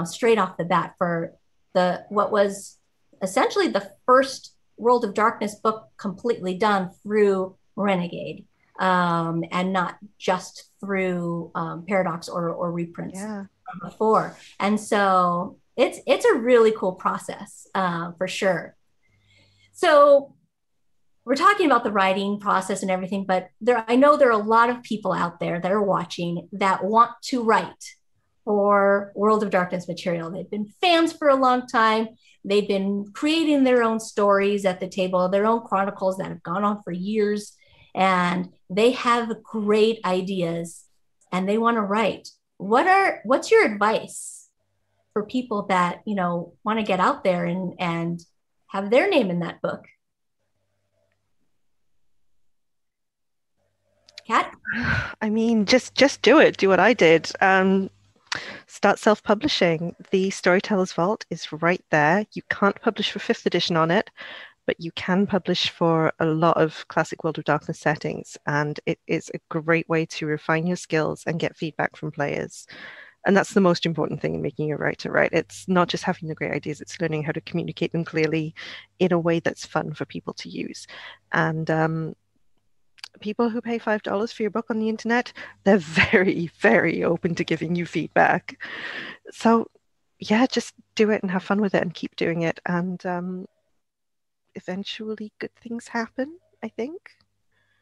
straight off the bat for what was essentially the first World of Darkness book completely done through Renegade. And not just through Paradox or reprints before. And so it's a really cool process for sure. So we're talking about the writing process and everything, but I know there are a lot of people out there that are watching that want to write for World of Darkness material. They've been fans for a long time. They've been creating their own stories at the table, their own chronicles that have gone on for years. And they have great ideas and they want to write. What's your advice for people that, want to get out there and have their name in that book? Kat? I mean, just do it. Do what I did. Start self-publishing. The Storyteller's Vault is right there. You can't publish for 5th edition on it, but you can publish for a lot of classic World of Darkness settings, and it is a great way to refine your skills and get feedback from players. And that's the most important thing in making a writer, right? It's not just having the great ideas, it's learning how to communicate them clearly in a way that's fun for people to use. And people who pay $5 for your book on the internet, they're very, very open to giving you feedback. So yeah, just do it and have fun with it and keep doing it. And eventually good things happen, I think.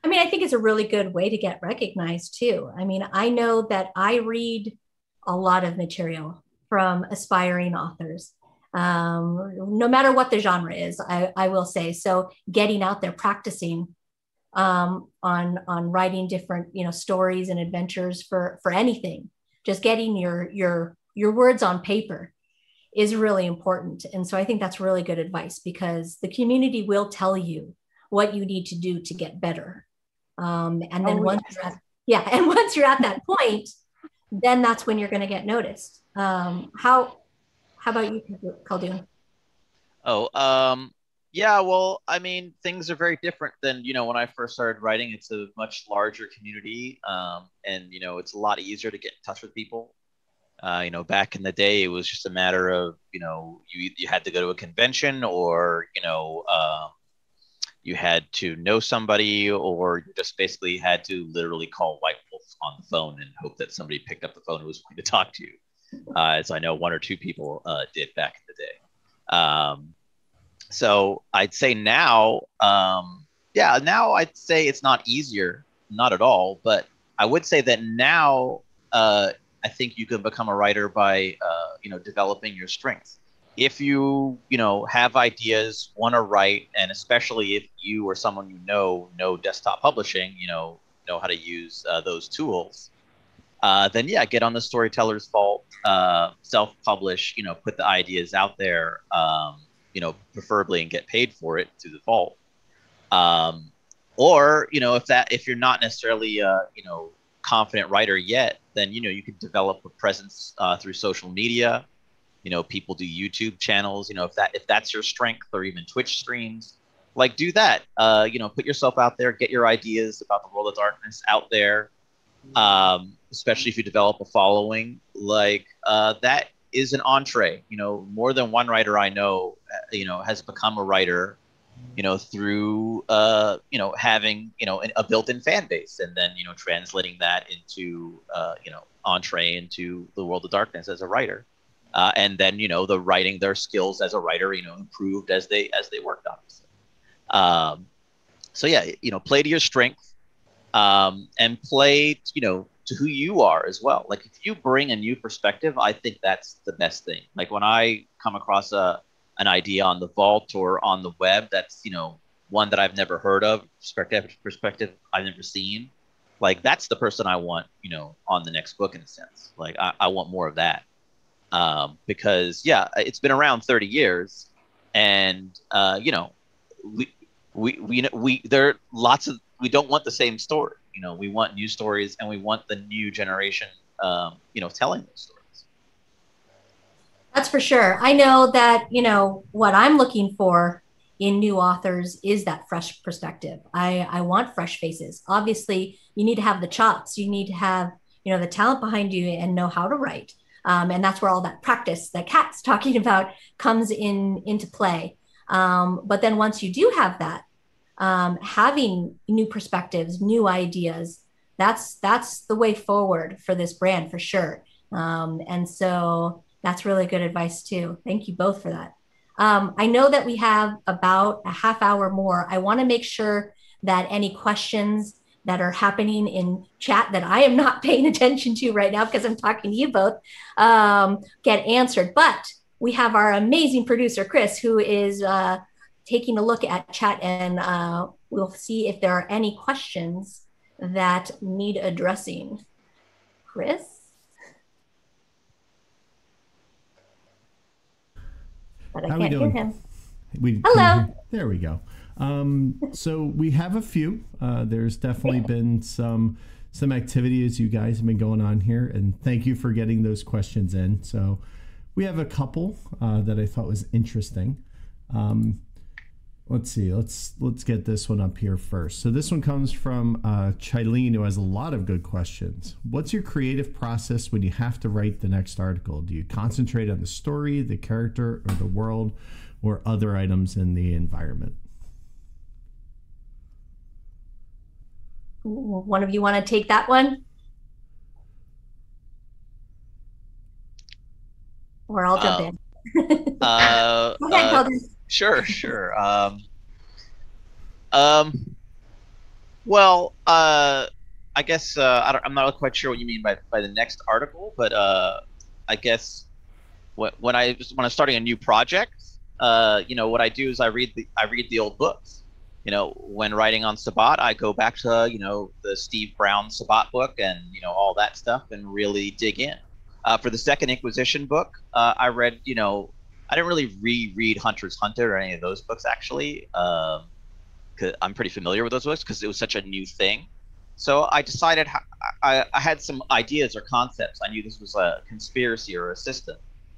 I mean, I think it's a really good way to get recognized too. I mean, I know that I read a lot of material from aspiring authors, no matter what the genre is, I will say. So getting out there, practicing on writing different, stories and adventures for anything, just getting your words on paper is really important. And so I think that's really good advice because the community will tell you what you need to do to get better. And then once you're at that point, then that's when you're going to get noticed. How about you, Khaldun? Yeah, well, I mean, things are very different than, when I first started writing. It's a much larger community, and, it's a lot easier to get in touch with people. Back in the day, it was just a matter of, you had to go to a convention or, you had to know somebody or you just basically had to literally call White Wolf on the phone and hope that somebody picked up the phone and was going to talk to you, as I know one or two people did back in the day. So I'd say now, now I'd say it's not easier, not at all, but I would say that now I think you can become a writer by, developing your strengths. if you have ideas, want to write, and especially if you or someone know desktop publishing, know how to use those tools, then yeah, get on the Storyteller's Vault, self-publish, put the ideas out there, preferably, and get paid for it through the vault. Or if you're not necessarily confident writer yet, then you could develop a presence through social media. People do YouTube channels. If that's your strength, or even Twitch streams, like do that. Put yourself out there, get your ideas about the World of Darkness out there. Especially if you develop a following, like that is an entree. More than one writer I know, has become a writer, through having a built-in fan base, and then translating that into entree into the World of Darkness as a writer, and then their skills as a writer improved as they worked, obviously. So yeah, play to your strength, and play to who you are as well. Like if you bring a new perspective, I think that's the best thing. Like when I come across an idea on the vault or on the web that's one that I've never heard of, perspective I've never seen, like that's the person I want on the next book, in a sense. Like I want more of that, because yeah, it's been around 30 years, and we there are lots of, we don't want the same story. We want new stories, and we want the new generation telling those stories. That's for sure. I know that, what I'm looking for in new authors is that fresh perspective. I want fresh faces. Obviously, you need to have the chops. You need to have, the talent behind you and know how to write. And that's where all that practice that Kat's talking about comes into play. But then once you do have that, having new perspectives, new ideas, that's the way forward for this brand, for sure. And so that's really good advice too. Thank you both for that. I know that we have about a half hour more. I want to make sure that any questions that are happening in chat that I am not paying attention to right now, because I'm talking to you both, get answered. But we have our amazing producer, Chris, who is taking a look at chat, and we'll see if there are any questions that need addressing. Chris? But I can't hear him. Hello. There we go. So we have a few. There's definitely been some activity as you guys have been going on here, and thank you for getting those questions in. So we have a couple that I thought was interesting. Let's see. Let's get this one up here first. So this one comes from Chilene, who has a lot of good questions. What's your creative process when you have to write the next article? Do you concentrate on the story, the character, or the world, or other items in the environment? One of you want to take that one? Or I'll jump in. Sure. Well, I guess I'm not quite sure what you mean by the next article, but I guess when I'm starting a new project, what I do is I read the old books. When writing on Sabbat, I go back to the Steve Brown Sabbat book and all that stuff, and really dig in. For the Second Inquisition book, I read I didn't really reread Hunter's Hunter or any of those books, actually, because I'm pretty familiar with those books because it was such a new thing. So I decided I had some ideas or concepts. I knew this was a conspiracy or a system.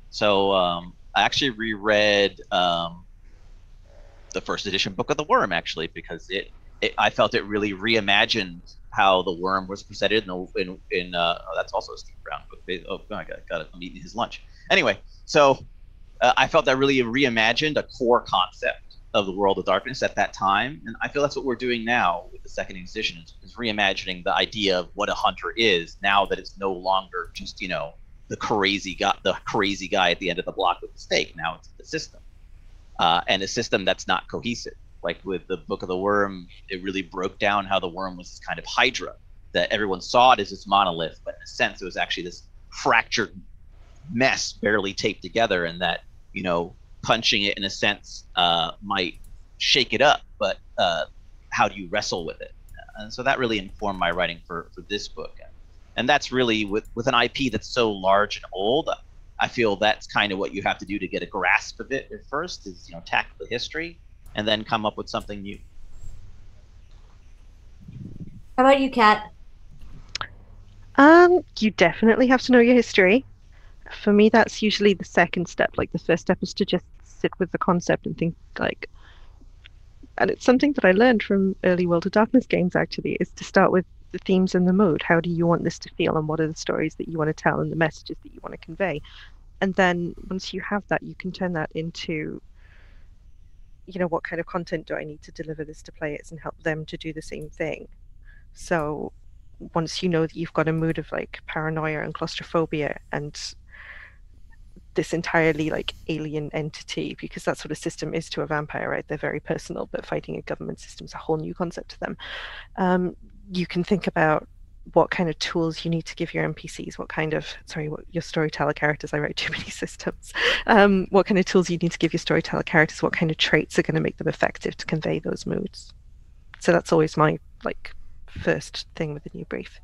So I actually reread the first edition Book of the Worm, actually, because I felt it really reimagined how the worm was presented in that's also a Steve Brown book. Oh, I got I'm eating his lunch. Anyway, so I felt that really reimagined a core concept of the World of Darkness at that time, and I feel that's what we're doing now with the Second Inquisition, is reimagining the idea of what a hunter is, now that it's no longer just the crazy guy at the end of the block with the stake. Now it's the system, and a system that's not cohesive. Like with the Book of the Worm, it really broke down how the worm was this kind of hydra that everyone saw it as this monolith, but in a sense it was actually this fractured mess barely taped together, and that punching it in a sense might shake it up, but how do you wrestle with it? And so that really informed my writing for this book. And that's really with an IP that's so large and old, I feel that's kind of what you have to do to get a grasp of it at first is, tackle the history and then come up with something new. How about you, Kat? You definitely have to know your history. For me, that's usually the second step. Like the first step is to just sit with the concept and think and it's something that I learned from early World of Darkness games actually, is to start with the themes and the mood. How do you want this to feel, and what are the stories that you want to tell and the messages that you want to convey? And then once you have that, you can turn that into, what kind of content do I need to deliver this to players and help them to do the same thing. So once you know that you've got a mood of like paranoia and claustrophobia and this entirely like alien entity, because that's what a system is to a vampire, right? They're very personal, but fighting a government system is a whole new concept to them. You can think about what kind of tools you need to give your NPCs, what your storyteller characters, I write too many systems, what kind of tools you need to give your storyteller characters, what kind of traits are going to make them effective to convey those moods. So that's always my first thing with a new brief.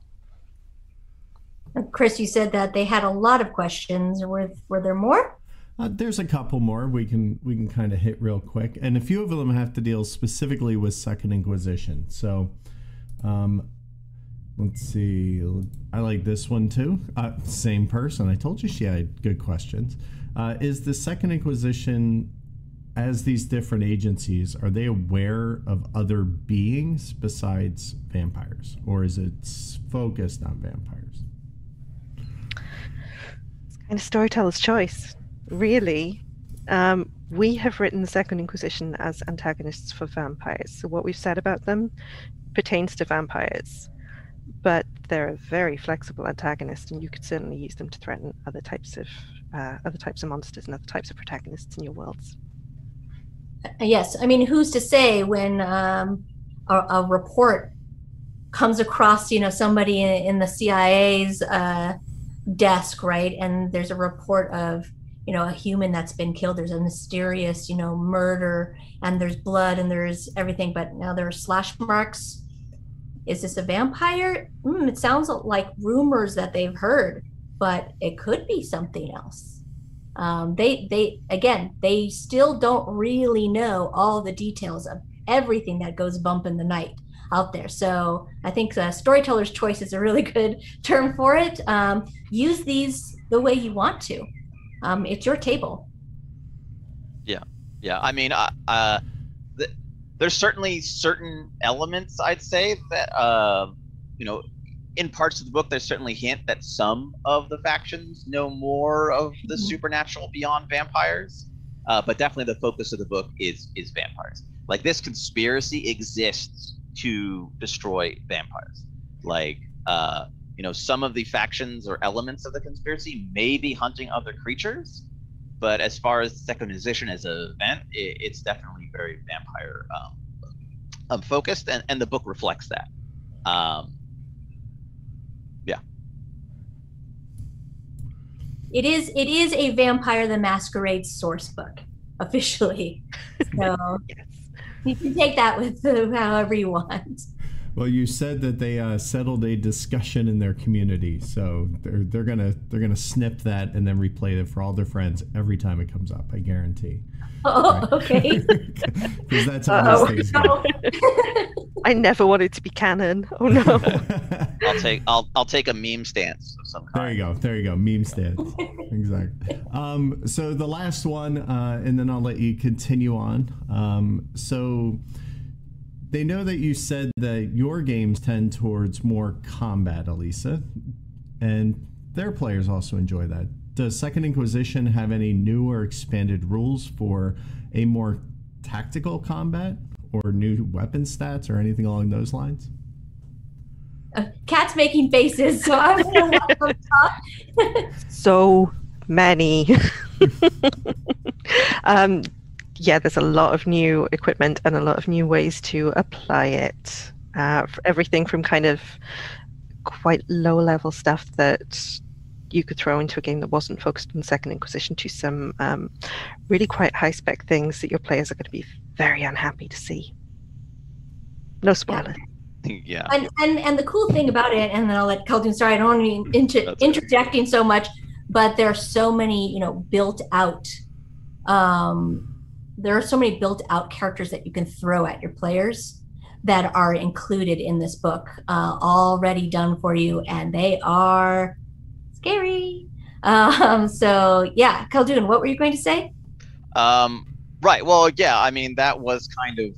Chris, you said that they had a lot of questions. Were there more? There's a couple more we can kind of hit real quick, and a few of them have to deal specifically with Second Inquisition. So, let's see. I like this one too. Same person. I told you she had good questions. Is the Second Inquisition, as these different agencies, are they aware of other beings besides vampires, or is it focused on vampires? Kind of storyteller's choice, really. We have written the Second Inquisition as antagonists for vampires, so what we've said about them pertains to vampires, but they're a very flexible antagonist, and you could certainly use them to threaten other types of monsters and other types of protagonists in your worlds. Yes, I mean, who's to say when a report comes across, somebody in the CIA's desk, right? And there's a report of, a human that's been killed. There's a mysterious, murder, and there's blood and there's everything, but now there are slash marks. Is this a vampire? It sounds like rumors that they've heard, but it could be something else. They still don't really know all the details of everything that goes bump in the night out there. So I think storyteller's choice is a really good term for it. Use these the way you want to. It's your table. Yeah. I mean, there's certainly certain elements, I'd say, that in parts of the book, there's certainly hint that some of the factions know more of the supernatural beyond vampires. But definitely the focus of the book is vampires. Like, this conspiracy exists to destroy vampires. Like, some of the factions or elements of the conspiracy may be hunting other creatures, but as far as Second Inquisition as an event, it's definitely very vampire focused, and the book reflects that. Yeah. It is a Vampire the Masquerade source book, officially. So yes. You can take that with however you want. Well, you said that they settled a discussion in their community, so they're gonna snip that and then replay it for all their friends every time it comes up. I guarantee. Oh, right? Okay. Because that's how these things go. I never wanted to be canon. Oh no. I'll take a meme stance of some kind. There you go. Meme stance. Exactly. So the last one, and then I'll let you continue on. So they know that you said that your games tend towards more combat, Elisa, and their players also enjoy that. Does Second Inquisition have any new or expanded rules for a more tactical combat, or new weapon stats, or anything along those lines? Cat's making faces, so I don't know what to talk. So many. Yeah, there's a lot of new equipment and a lot of new ways to apply it. Everything from kind of quite low level stuff that you could throw into a game that wasn't focused on the Second Inquisition to some really quite high-spec things that your players are going to be very unhappy to see. No spoilers. Yeah. And the cool thing about it, and then I'll let Khaldun start. I don't want to be interjecting so much, but there are so many, built out. There are so many built out characters that you can throw at your players that are included in this book, already done for you, and they are scary. So yeah, Khaldun, what were you going to say? Right. Well, yeah. I mean, that was kind of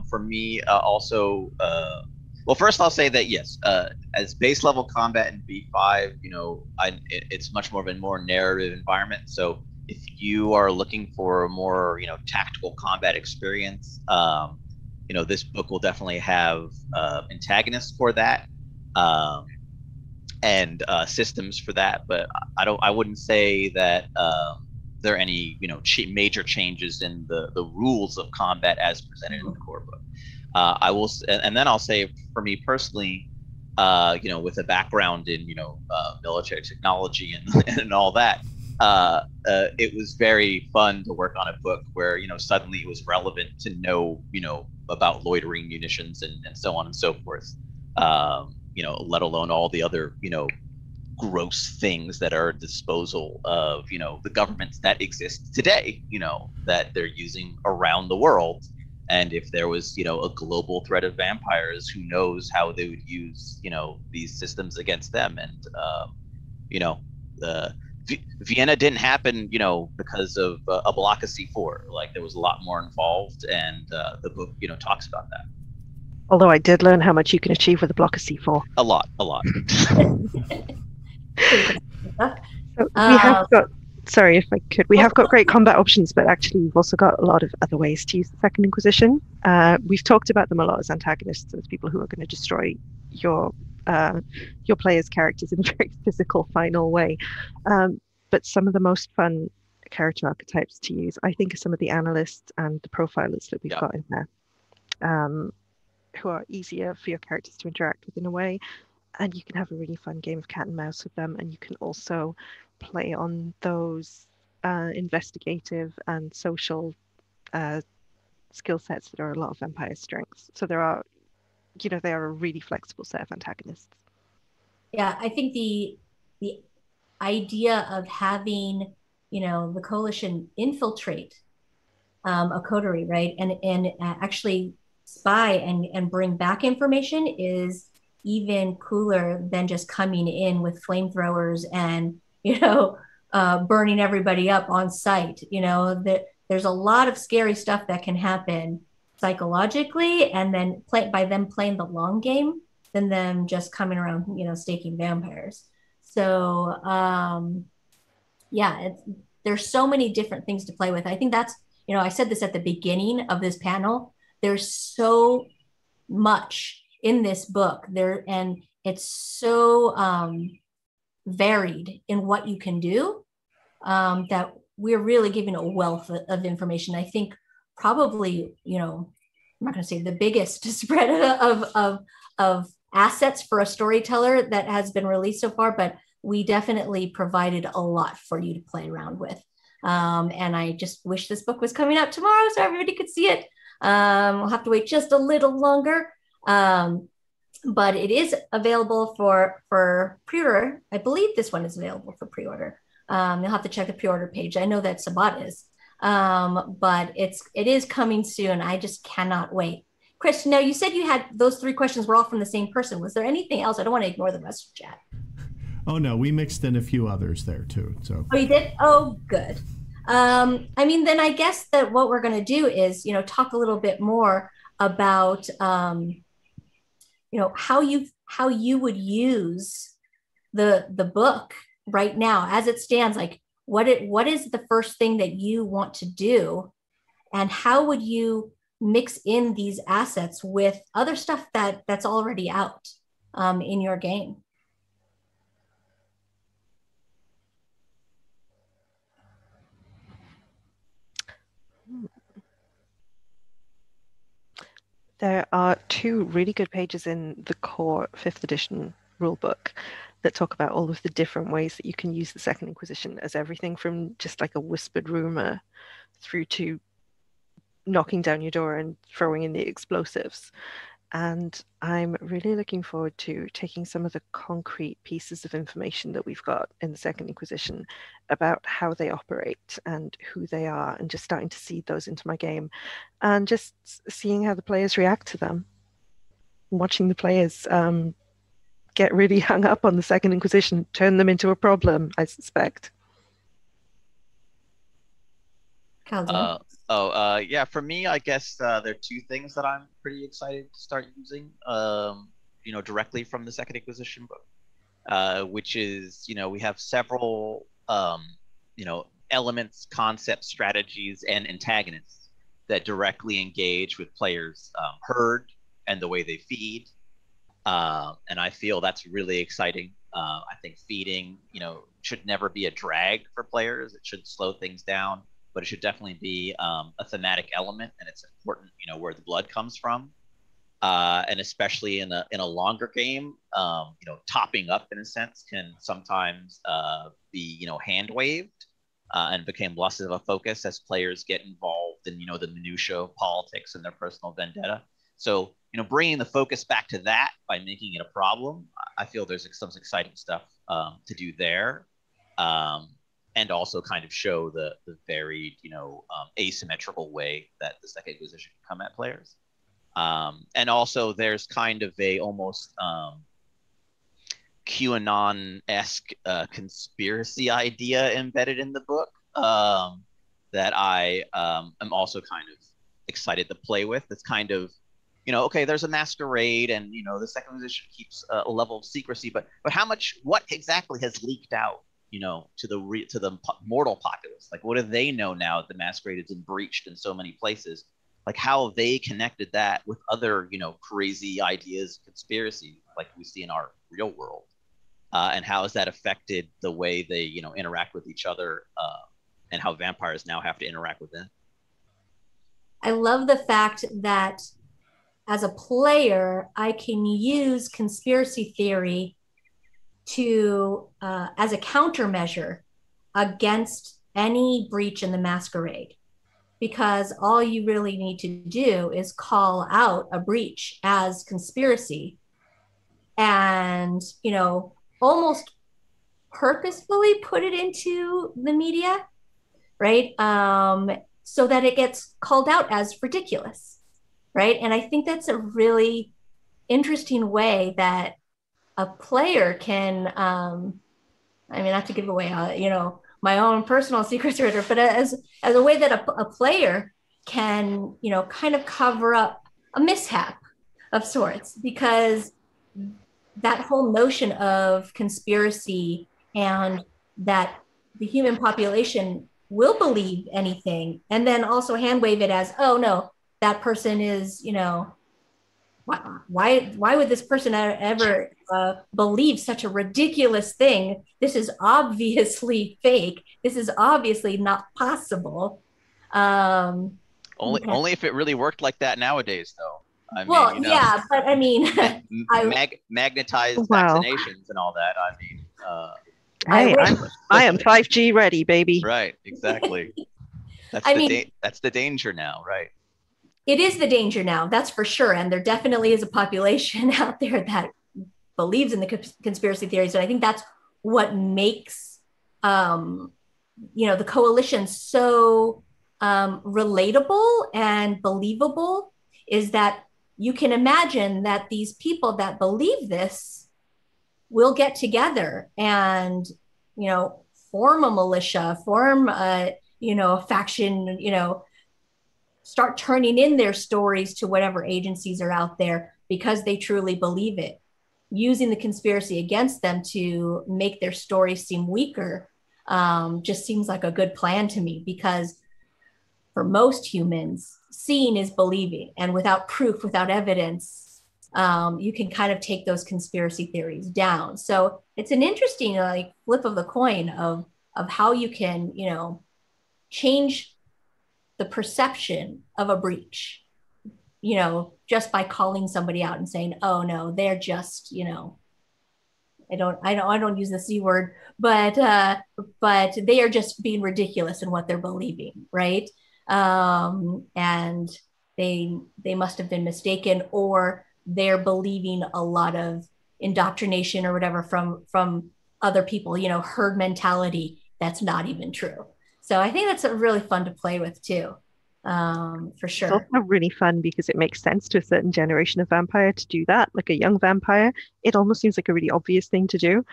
for me also. Well, first I'll say that yes, as base level combat in V5, it's much more of a more narrative environment. So if you are looking for a more tactical combat experience, this book will definitely have antagonists for that, and systems for that. But I wouldn't say that there are any major changes in the rules of combat as presented in the core book. I will, and then I'll say for me personally, with a background in military technology and all that, it was very fun to work on a book where suddenly it was relevant to know about loitering munitions and so on and so forth. Let alone all the other gross things that are at disposal of the governments that exist today, that they're using around the world. And if there was a global threat of vampires, who knows how they would use these systems against them. And Vienna didn't happen because of a block of C4. Like, there was a lot more involved, and the book talks about that. Although I did learn how much you can achieve with a block of C4. A lot. So we have got, sorry if I could, we have got great combat options, but actually we've also got a lot of other ways to use the Second Inquisition. We've talked about them a lot as antagonists, as people who are going to destroy your players' characters in a very physical, final way. But some of the most fun character archetypes to use, I think, are some of the analysts and the profilers that we've got in there, who are easier for your characters to interact with in a way. And you can have a really fun game of cat and mouse with them, and you can also play on those investigative and social skill sets that are a lot of vampire strengths. So there are, they are a really flexible set of antagonists. Yeah, I think the idea of having the coalition infiltrate a coterie, right, and actually spy and bring back information is even cooler than just coming in with flamethrowers and burning everybody up on sight. There's a lot of scary stuff that can happen psychologically, and then by them playing the long game than them just coming around staking vampires. So there's so many different things to play with. I think that's I said this at the beginning of this panel, there's so much in this book there, and it's so varied in what you can do, that we're really giving a wealth of information. I think probably I'm not going to say the biggest spread of assets for a storyteller that has been released so far, but we definitely provided a lot for you to play around with. And I just wish this book was coming out tomorrow so everybody could see it. We'll have to wait just a little longer. But it is available for pre-order. I believe this one is available for pre-order. You'll have to check the pre-order page. I know that Sabat is, but it is coming soon. I just cannot wait. Chris, now you said you had those 3 questions were all from the same person. Was there anything else? I don't want to ignore the message chat. Oh no, we mixed in a few others there too. So. Oh, you did? Oh, good. I mean, then I guess that what we're going to do is, talk a little bit more about, how you would use the book right now as it stands. Like, what is the first thing that you want to do, and how would you mix in these assets with other stuff that's already out in your game? There are 2 really good pages in the core 5th edition rulebook that talk about all of the different ways that you can use the Second Inquisition, as everything from just like a whispered rumor through to knocking down your door and throwing in the explosives. And I'm really looking forward to taking some of the concrete pieces of information that we've got in the Second Inquisition about how they operate and who they are, and just starting to seed those into my game, and just seeing how the players react to them. Watching the players get really hung up on the Second Inquisition, turn them into a problem, I suspect. Yeah, for me, I guess there are two things that I'm pretty excited to start using, directly from the Second Inquisition book, which is, we have several, elements, concepts, strategies, and antagonists that directly engage with players' herd and the way they feed. And I feel that's really exciting. I think feeding, should never be a drag for players. It should slow things down, but it should definitely be a thematic element, and it's important, where the blood comes from. And especially in a longer game, topping up in a sense can sometimes be, hand waved, and became less of a focus as players get involved in, the minutiae of politics and their personal vendetta. So, bringing the focus back to that by making it a problem, I feel there's some exciting stuff to do there. And also kind of show the varied, asymmetrical way that the Second Inquisition can come at players. And also there's kind of a almost QAnon-esque conspiracy idea embedded in the book that I am also kind of excited to play with. It's kind of, okay, there's a masquerade, and the Second Inquisition keeps a level of secrecy, but what exactly has leaked out, to the mortal populace? Like, what do they know now that the masquerade has been breached in so many places? Like, how have they connected that with other, crazy ideas, conspiracy like we see in our real world? And how has that affected the way they, interact with each other, and how vampires now have to interact with them? I love the fact that as a player, I can use conspiracy theory to as a countermeasure against any breach in the masquerade, because all you really need to do is call out a breach as conspiracy and, almost purposefully put it into the media, right? So that it gets called out as ridiculous, right? And I think that's a really interesting way that a player can, not to give away, my own personal secrets or whatever, but as a way that a player can, kind of cover up a mishap of sorts, because that whole notion of conspiracy and that the human population will believe anything, and then also hand wave it as, oh no, that person is, why would this person ever believe such a ridiculous thing? This is obviously fake. This is obviously not possible. Only if it really worked like that nowadays, though. Yeah, but magnetized vaccinations and all that. Hey, I am 5G ready, baby. Right, exactly. That's the danger now, right? It is the danger now, that's for sure. And there definitely is a population out there that believes in the conspiracy theories. And I think that's what makes, the coalition so relatable and believable, is that you can imagine that these people that believe this will get together and, form a militia, form a faction, start turning in their stories to whatever agencies are out there because they truly believe it. Using the conspiracy against them to make their stories seem weaker just seems like a good plan to me, because for most humans, seeing is believing, and without proof, without evidence, you can kind of take those conspiracy theories down. So it's an interesting flip of the coin of how you can, change the perception of a breach, just by calling somebody out and saying, oh no, they're just, I don't use the C word, but they are just being ridiculous in what they're believing, right? And they must have been mistaken, or they're believing a lot of indoctrination or whatever from other people, herd mentality that's not even true. So I think that's really fun to play with too, for It's sure. also really fun because it makes sense to a certain generation of vampire to do that. Like a young vampire, it almost seems like a really obvious thing to do.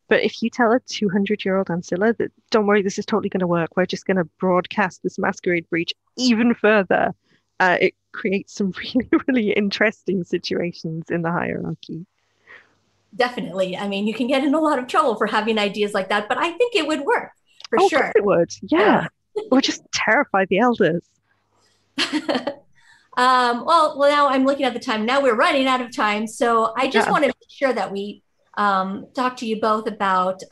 But if you tell a 200-year-old Ancilla that, don't worry, this is totally going to work, we're just going to broadcast this masquerade breach even further, it creates some really, really interesting situations in the hierarchy. Definitely. I mean, you can get in a lot of trouble for having ideas like that, but I think it would work for Oh, of sure. course it would. Yeah. Or just terrify the elders. Well, now I'm looking at the time. Now we're running out of time. So I just want to make sure that we talk to you both about,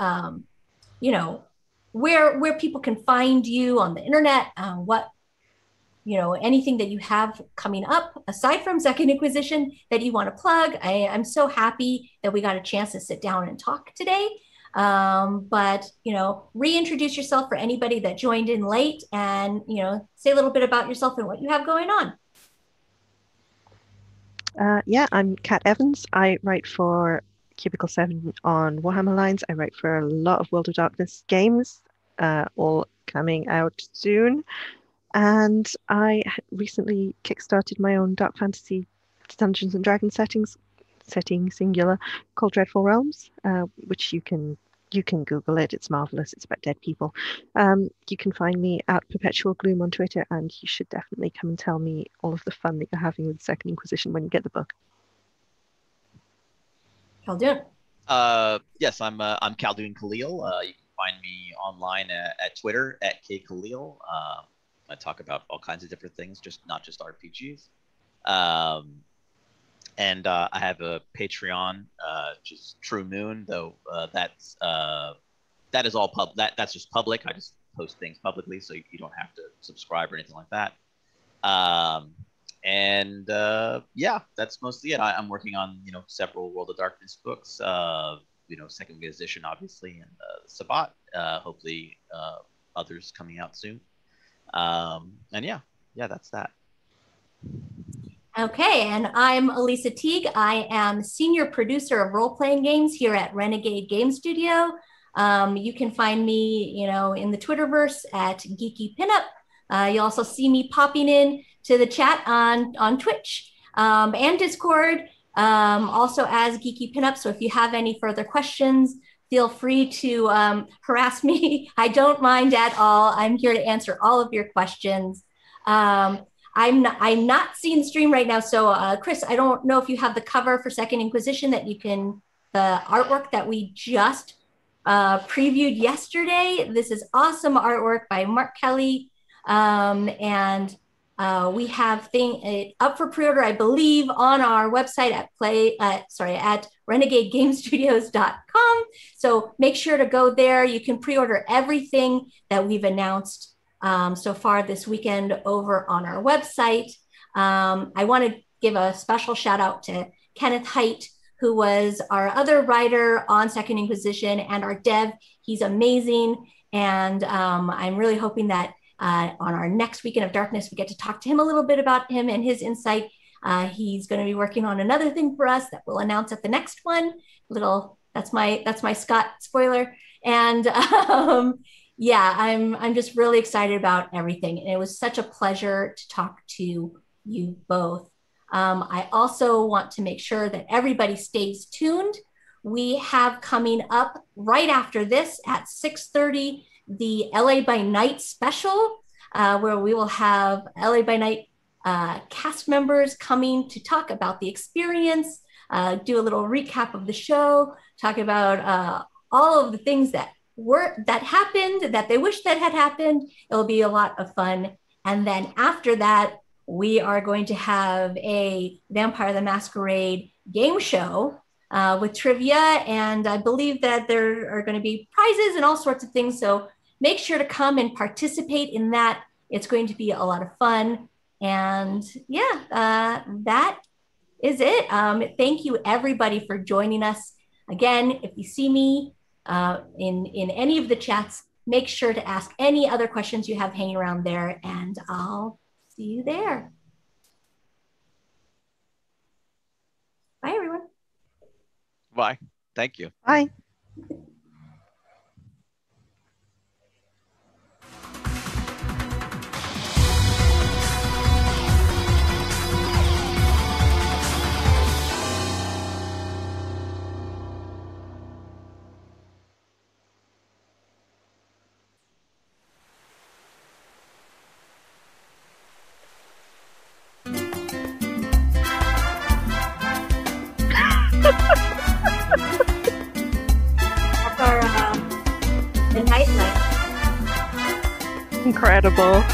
where people can find you on the internet, what, anything that you have coming up aside from Second Inquisition that you want to plug. I'm so happy that we got a chance to sit down and talk today. But, reintroduce yourself for anybody that joined in late and, say a little bit about yourself and what you have going on. Yeah, I'm Kat Evans. I write for Cubicle 7 on Warhammer Lines. I write for a lot of World of Darkness games, all coming out soon. And I recently kickstarted my own dark fantasy Dungeons and Dragons setting singular, called Dreadful Realms, which you can Google it. It's marvelous. It's about dead people. You can find me at Perpetual Gloom on Twitter, and you should definitely come and tell me all of the fun that you're having with the Second Inquisition when you get the book. Khaldun. Yes, I'm Khaldun Khalil. You can find me online at Twitter at @KKhalil. I talk about all kinds of different things, not just RPGs. And I have a Patreon, which is True Moon, though that is all that's just public. I just post things publicly, so you don't have to subscribe or anything like that. Yeah, that's mostly it. I'm working on several World of Darkness books. Second Inquisition, obviously, and Sabbat. Hopefully, others coming out soon. And yeah, that's that. Okay, and I'm Elisa Teague. I am senior producer of role-playing games here at Renegade Game Studio. You can find me, in the Twitterverse at Geeky Pinup. You'll also see me popping in to the chat on Twitch and Discord, also as Geeky Pinup. So if you have any further questions, feel free to harass me. I don't mind at all. I'm here to answer all of your questions. I'm not seeing the stream right now. So Chris, I don't know if you have the cover for Second Inquisition the artwork that we just previewed yesterday. This is awesome artwork by Mark Kelly. And we have it up for pre-order, I believe, on our website at renegadegamestudios.com. So make sure to go there. You can pre-order everything that we've announced so far this weekend over on our website. I want to give a special shout out to Kenneth Haidt, who was our other writer on Second Inquisition and our dev. He's amazing. And I'm really hoping that on our next Weekend of Darkness, we get to talk to him a little bit about him and his insight. He's going to be working on another thing for us that we'll announce at the next one. That's my Scott spoiler. And yeah, I'm just really excited about everything. And it was such a pleasure to talk to you both. I also want to make sure that everybody stays tuned. We have coming up right after this at 6:30, the LA by Night special, where we will have LA by Night cast members coming to talk about the experience, do a little recap of the show, talk about all of the things that happened, that they wish that had happened. It'll be a lot of fun. And then after that, we are going to have a Vampire the Masquerade game show with trivia. And I believe that there are going to be prizes and all sorts of things. So make sure to come and participate in that. It's going to be a lot of fun. And yeah, that is it. Thank you, everybody, for joining us Again, if you see me in any of the chats, make sure to ask any other questions you have hanging around there, and I'll see you there. Bye, everyone. Bye. Thank you. Bye. That's our the nightlight. Incredible.